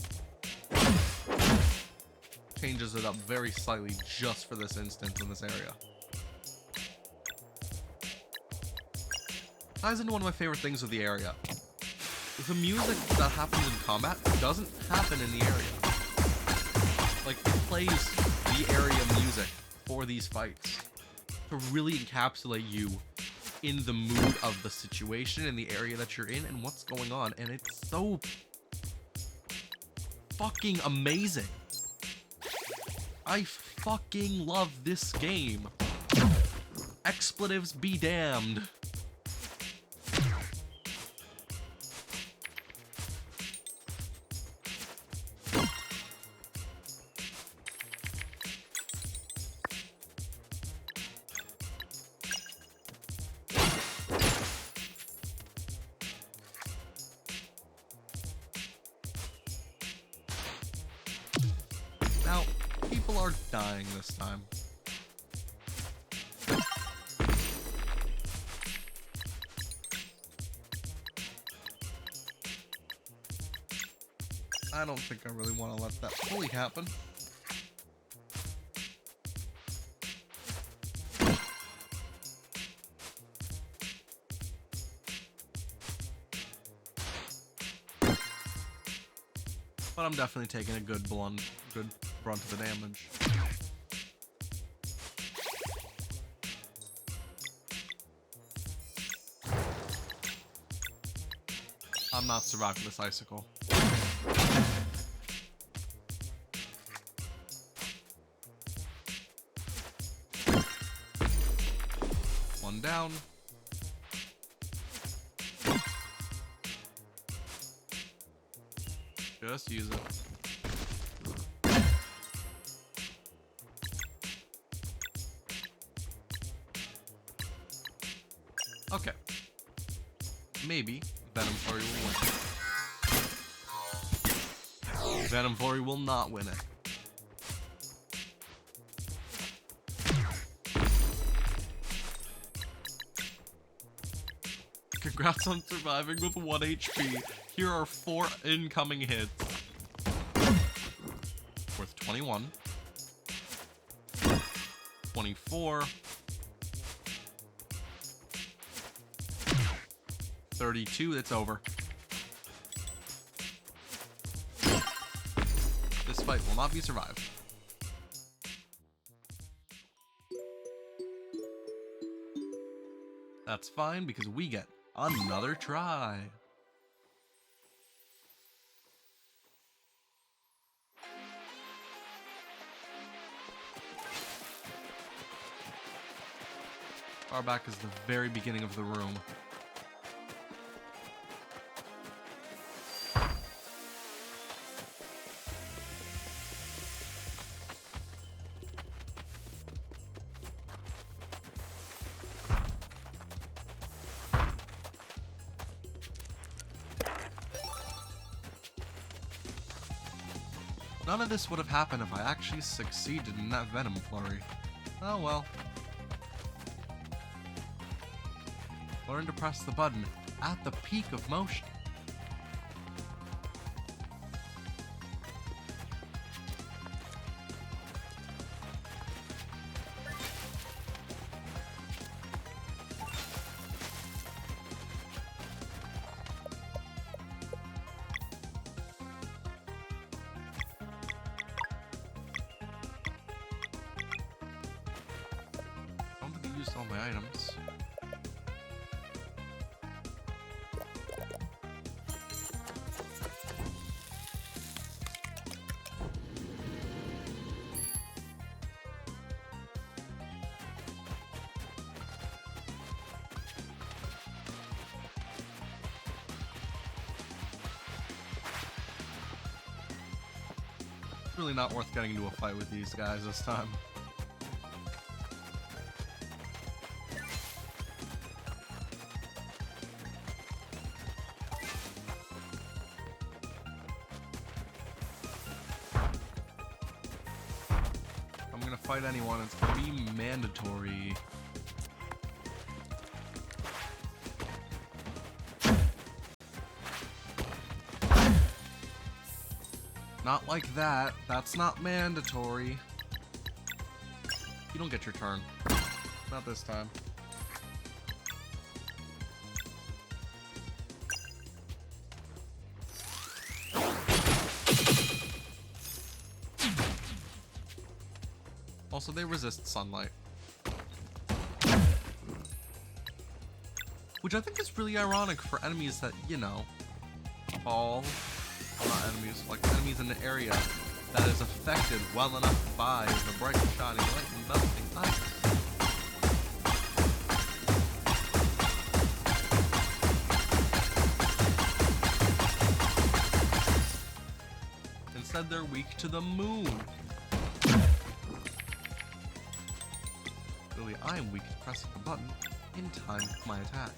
changes it up very slightly just for this instance in this area. Ties into one of my favorite things of the area. The music that happens in combat doesn't happen in the area. Like, it plays the area music for these fights to really encapsulate you in the mood of the situation and the area that you're in and what's going on, and it's so fucking amazing. I fucking love this game. Expletives be damned. Now, people are dying this time. I don't think I really want to let that fully happen. But I'm definitely taking a good brunt of the damage. I'm not surviving this icicle. One down. Just use it. Okay. Maybe Venomflurry will win. Venomflurry will not win it. Congrats on surviving with 1 HP. Here are 4 incoming hits. worth 21. 24. 32, it's over. This fight will not be survived. That's fine because we get another try. Far back is the very beginning of the room. None of this would have happened if I actually succeeded in that venom flurry. Oh well. Learn to press the button at the peak of motion. I don't think I used all my items. Really not worth getting into a fight with these guys this time. If I'm gonna fight anyone, it's gonna be mandatory. Not like that. That's not mandatory. You don't get your turn. Not this time. Also, they resist sunlight. Which I think is really ironic for enemies that, you know, fall. Not enemies, like enemies in an area that is affected well enough by the bright shining light and melting ice. Instead, they're weak to the moon. Really, I am weak to pressing the button in time with my attack.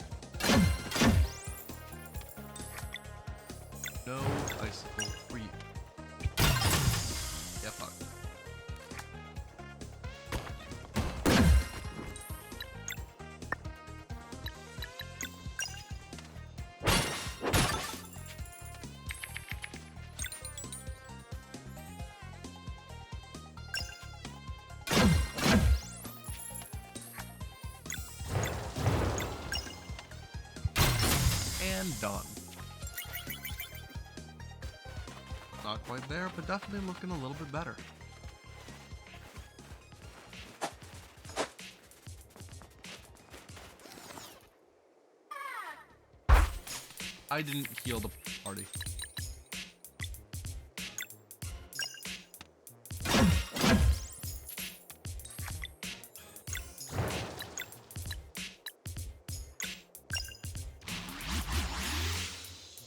No icicle for you. Yeah, fuck. And done. Not quite there, but definitely looking a little bit better. I didn't heal the party.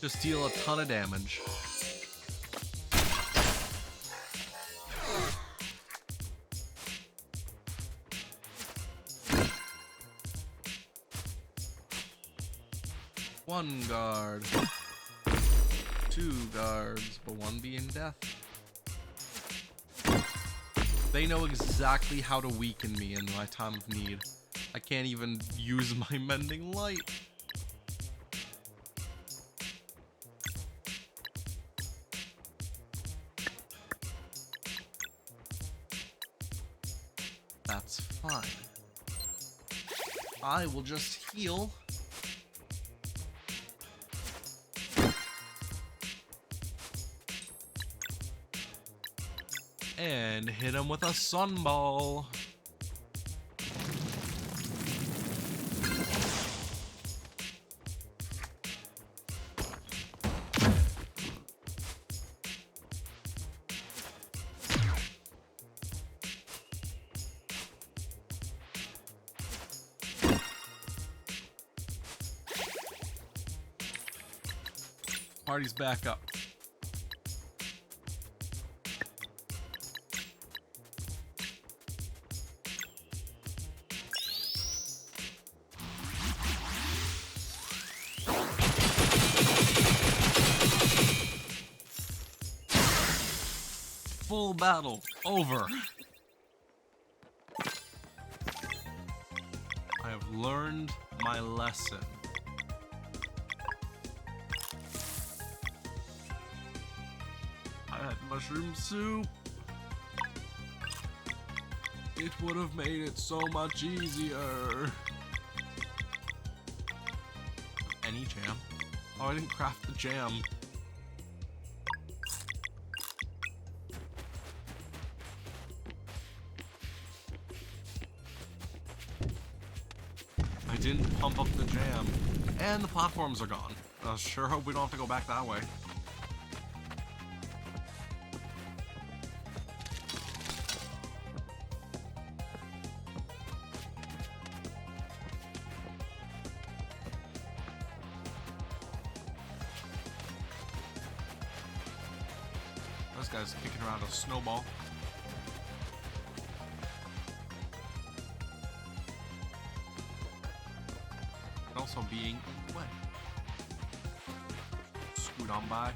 Just deal a ton of damage. One guard. Two guards, but one being death. They know exactly how to weaken me in my time of need. I can't even use my mending light. That's fine. I will just heal. And hit him with a sunball. Party's back up. Full battle over. I have learned my lesson. I had mushroom soup. It would have made it so much easier. Any jam? Oh, I didn't craft the jam. I didn't pump up the jam. And the platforms are gone. I sure hope we don't have to go back that way. This guy's kicking around a snowball. And also being in the way. Scoot on by.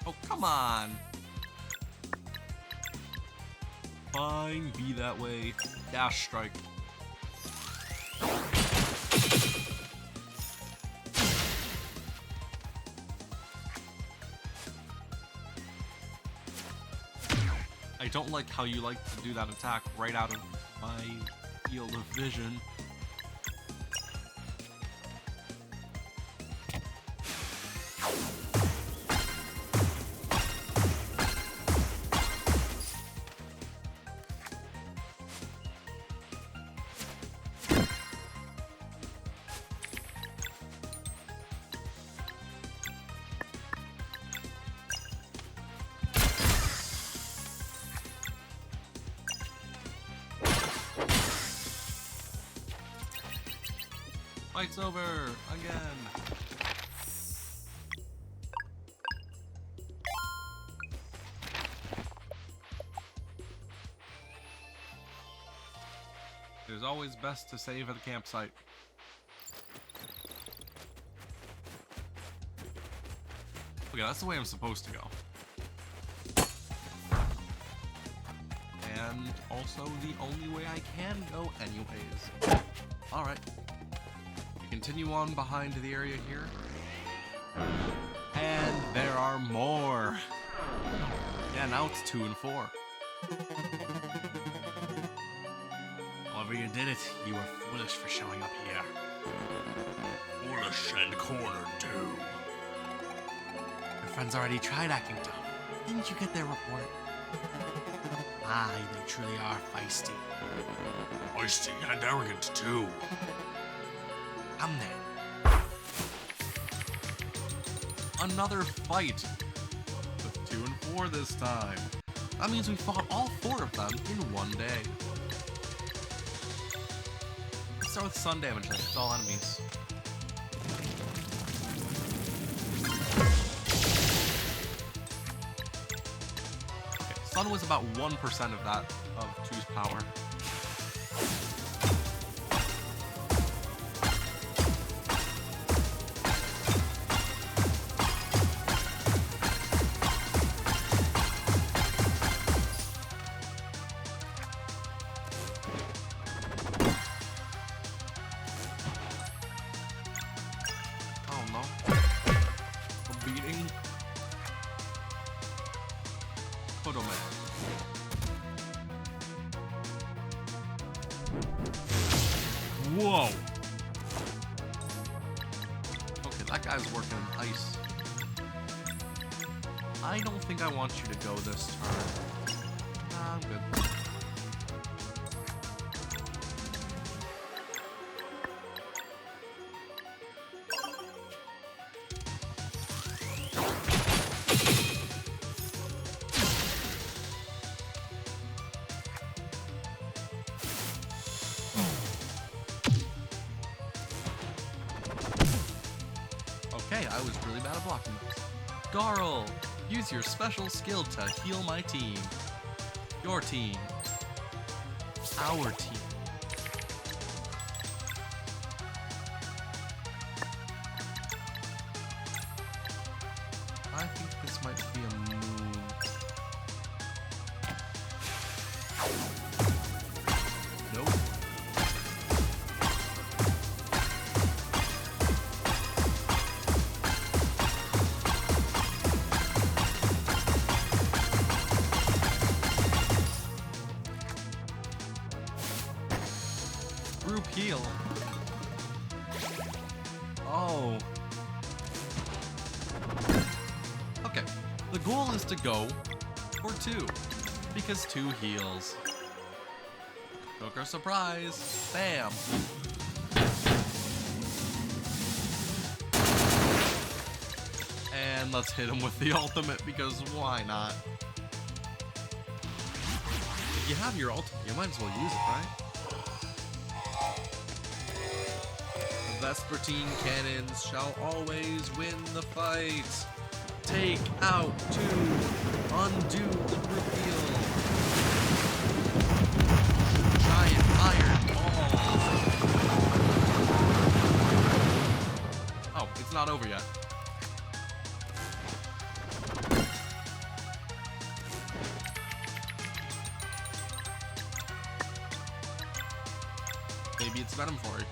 Oh, come on. Fine, be that way. Dash strike. I don't like how you like to do that attack right out of my field of vision. Fight's over again. It is always best to save at a campsite. Okay, that's the way I'm supposed to go. And also the only way I can go anyways. Alright. Continue on behind the area here. And there are more. Yeah, now it's 2 and 4. However you did it, you were foolish for showing up here. Foolish and cornered too. Your friends already tried acting tough. Didn't you get their report? Aye, they truly are feisty. Feisty and arrogant too. Come then. Another fight. With 2 and 4 this time. That means we fought all 4 of them in one day. Let's start with sun damage then. It's all enemies. Okay, sun was about 1% of that, of 2's power. put him in. Whoa! Okay, that guy's working in ice. I don't think I want you to go this turn. Nah, I'm good. Okay, I was really bad at blocking those. Garl, use your special skill to heal my team. Your team. Our team. I think this might be a move. Nope. Group heal. Oh. Okay. The goal is to go for 2. Because 2 heals. Joker surprise. Bam. And let's hit him with the ultimate because why not? If you have your ultimate, you might as well use it, right? Vespertine cannons shall always win the fight. Take out 2. Undo the group heal. Giant iron balls. Oh, it's not over yet. Maybe it's Venom for you.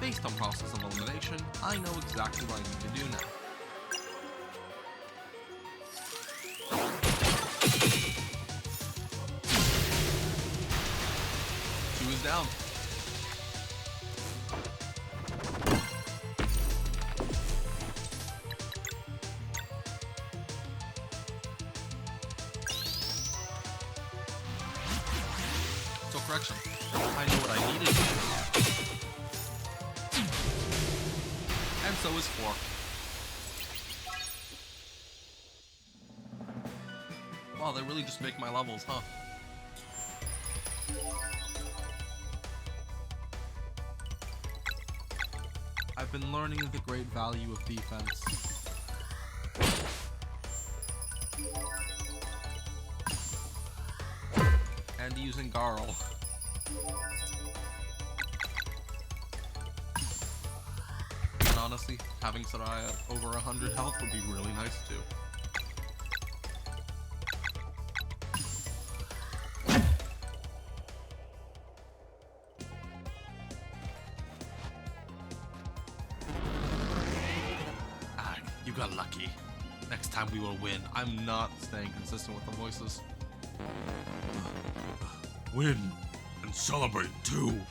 Based on process of elimination, I know exactly what I need to do now. Two is down. So correction. I know what I needed to do. And so is 4. Wow, they really just make my levels, huh? I've been learning the great value of defense. And using Garl. And honestly, having Sarai at over 100 health would be really nice too. Ah, you got lucky. Next time we will win. I'm not staying consistent with the voices. Win and celebrate too.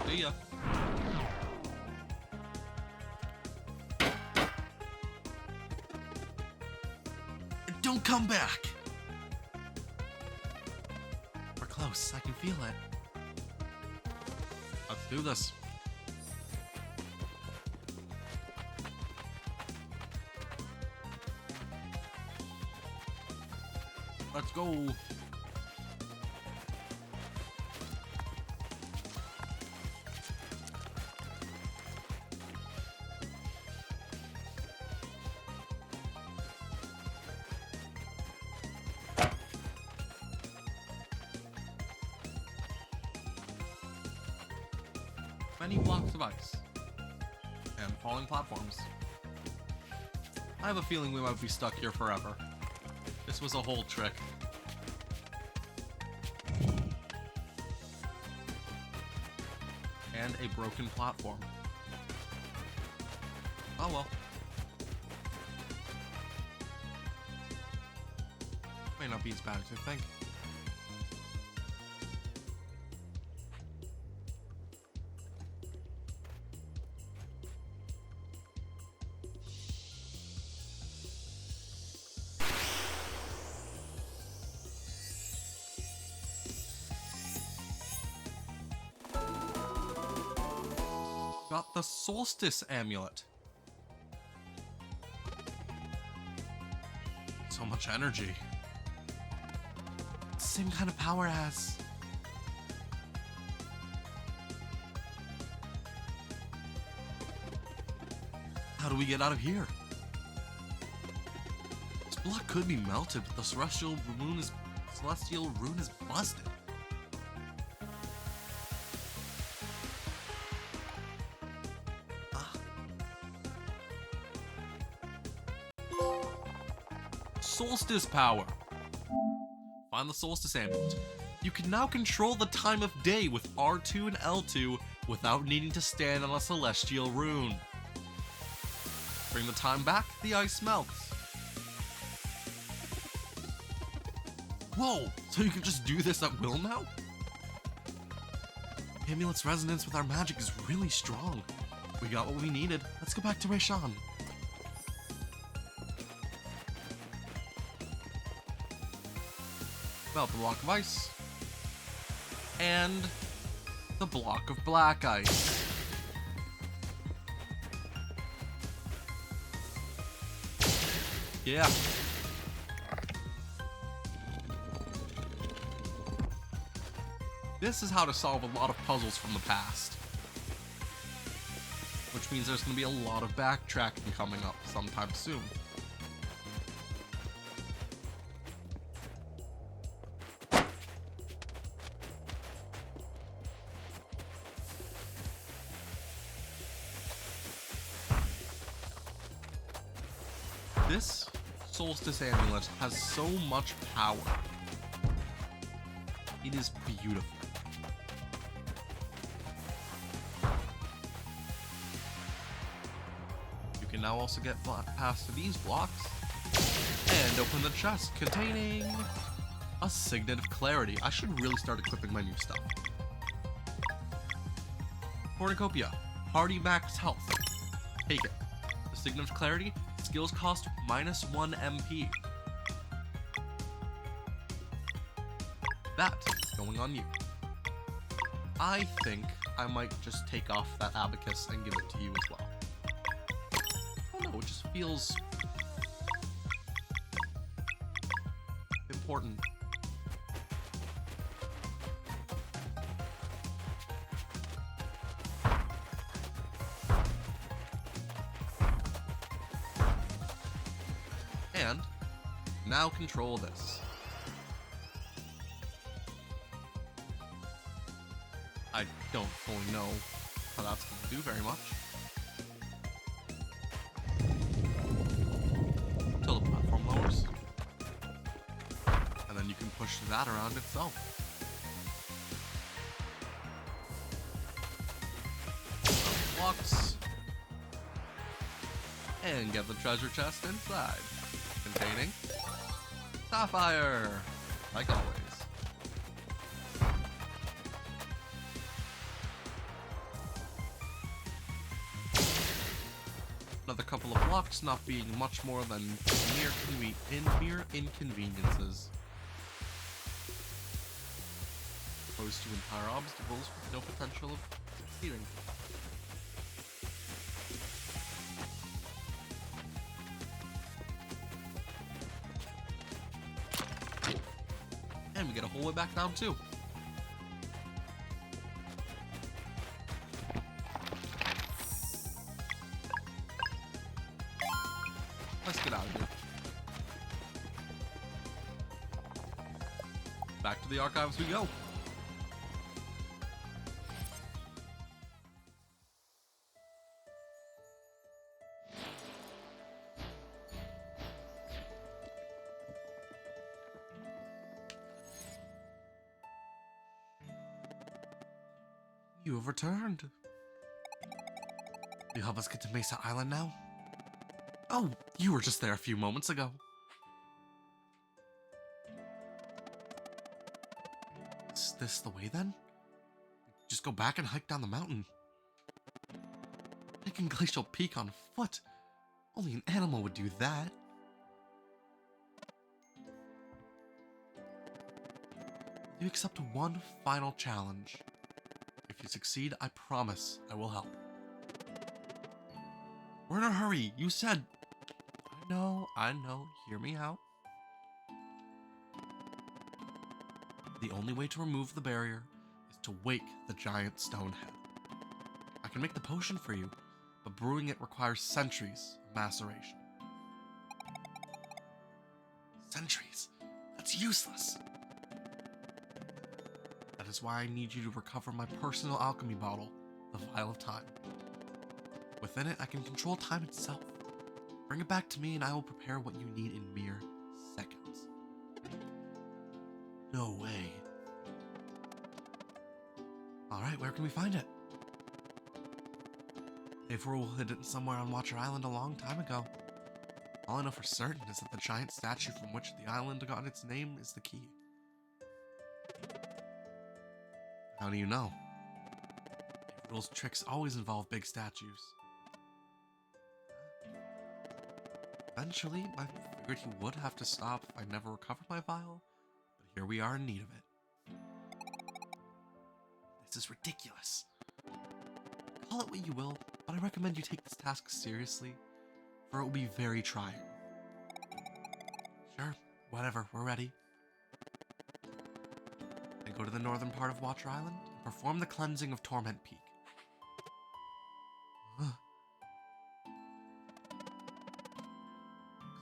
See ya. Don't come back! We're close. I can feel it. Let's do this. Let's go. Many blocks of ice and falling platforms. I have a feeling we might be stuck here forever. This was a whole trick. And a broken platform. Oh well. May not be as bad as you think. Got the Solstice Amulet. So much energy. Same kind of power as... How do we get out of here? This block could be melted, but the celestial rune is busted. Solstice power. Find the Solstice Amulet. You can now control the time of day with R2 and L2 without needing to stand on a celestial rune. Bring the time back, the ice melts. Whoa, so you can just do this at will now? The amulet's resonance with our magic is really strong. We got what we needed. Let's go back to Raishan. Melt the block of ice. And the block of black ice. Yeah. This is how to solve a lot of puzzles from the past. Which means there's going to be a lot of backtracking coming up sometime soon. This Solstice Amulet has so much power. It is beautiful. You can now also get past these blocks and open the chest containing a Signet of Clarity. I should really start equipping my new stuff. Cornucopia, Party Max Health. Take it. The Signet of Clarity, skills cost -1 MP. That is going on you. I think I might just take off that abacus and give it to you as well. I don't know, it just feels important. And now control this. I don't fully know how that's going to do very much. Until the platform lowers. And then you can push that around itself. Blocks. And get the treasure chest inside. Containing Sapphire, like always. Another couple of blocks not being much more than mere inconveniences. Opposed to entire obstacles with no potential of succeeding. And we get a whole way back down too. Let's get out of here. Back to the archives we go. You have returned. Will you help us get to Mesa Island now? Oh, you were just there a few moments ago. Is this the way then? Just go back and hike down the mountain. Hiking Glacial Peak on foot. Only an animal would do that. You accept one final challenge. If you succeed, I promise I will help. We're in a hurry, you said. I know, hear me out. The only way to remove the barrier is to wake the giant stone head. I can make the potion for you, but brewing it requires centuries of maceration. Centuries? That's useless. That is why I need you to recover my personal alchemy bottle, the Vial of Time. Within it, I can control time itself. Bring it back to me and I will prepare what you need in mere seconds. No way. Alright, where can we find it? April hid it somewhere on Watcher Island a long time ago. All I know for certain is that the giant statue from which the island got its name is the key. How do you know? April's tricks always involve big statues. Eventually, I figured he would have to stop if I never recovered my vial, but here we are in need of it. This is ridiculous. Call it what you will, but I recommend you take this task seriously, for it will be very trying. Sure, whatever, we're ready. I go to the northern part of Watcher Island and perform the cleansing of Torment Peak.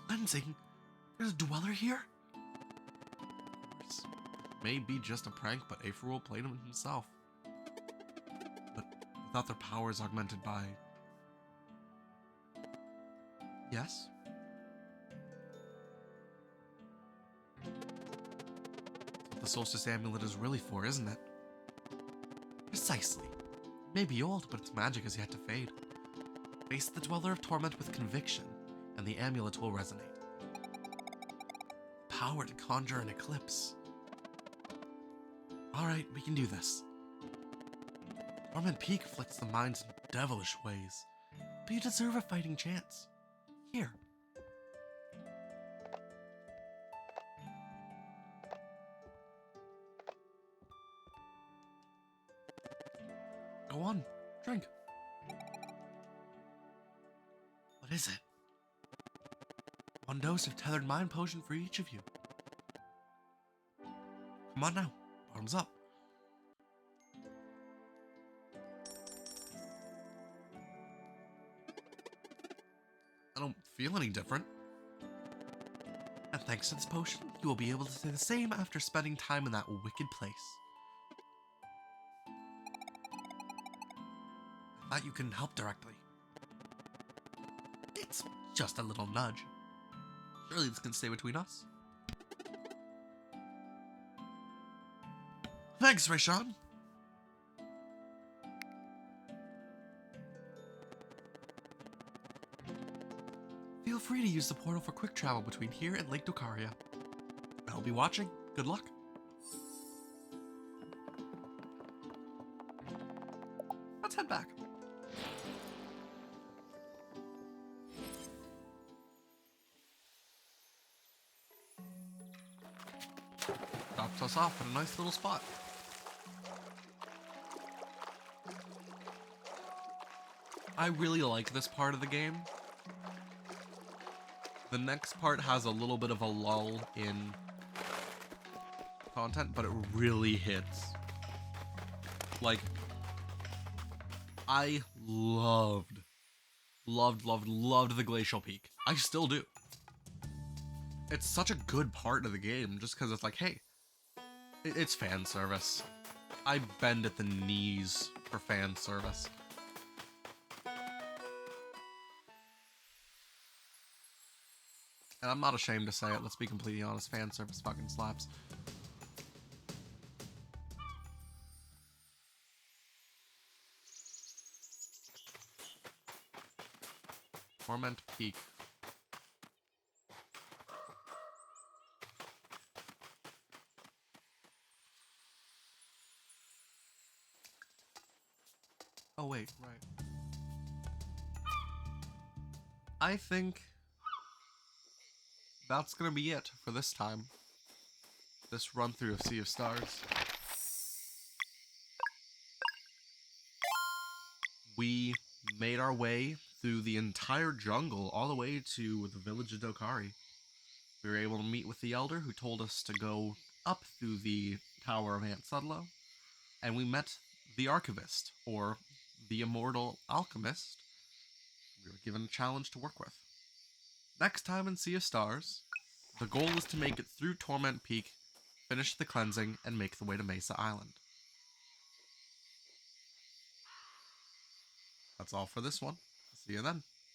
Cleansing? There's a dweller here? Of course. May be just a prank, but Aferul played him himself. But I thought their power is augmented by... Yes? That's what the Solstice Amulet is really for, isn't it? Precisely. It may be old, but its magic has yet to fade. Face the Dweller of Torment with conviction, and the amulet will resonate. Power to conjure an eclipse. Alright, we can do this. Torment Peak afflicts the minds in devilish ways, but you deserve a fighting chance. Here. Go on, drink. What is it? One dose of tethered mind potion for each of you. Come on now, bottoms up. I don't feel any different. And thanks to this potion, you will be able to say the same after spending time in that wicked place. I thought you couldn't help directly. It's just a little nudge. Surely this can stay between us. Thanks, Rayshawn. Feel free to use the portal for quick travel between here and Lake Docaria. I'll be watching. Good luck. Let's head back. Drops us off at a nice little spot. I really like this part of the game. The next part has a little bit of a lull in content, but it really hits. Like, I loved the Glacial Peak. I still do. It's such a good part of the game, just because it's like, hey, it's fan service. I bend at the knees for fan service. And I'm not ashamed to say it, let's be completely honest, fan service fucking slaps. Torment Peak. Oh wait, right. I think that's gonna be it for this time. This run through of Sea of Stars. We made our way through the entire jungle all the way to the village of Dokari. We were able to meet with the elder who told us to go up through the tower of Aunt Sudlow, and we met the archivist, or the immortal alchemist. We were given a challenge to work with. Next time in Sea of Stars, the goal is to make it through Torment Peak, finish the cleansing, and make the way to Mesa Island. That's all for this one. See you then.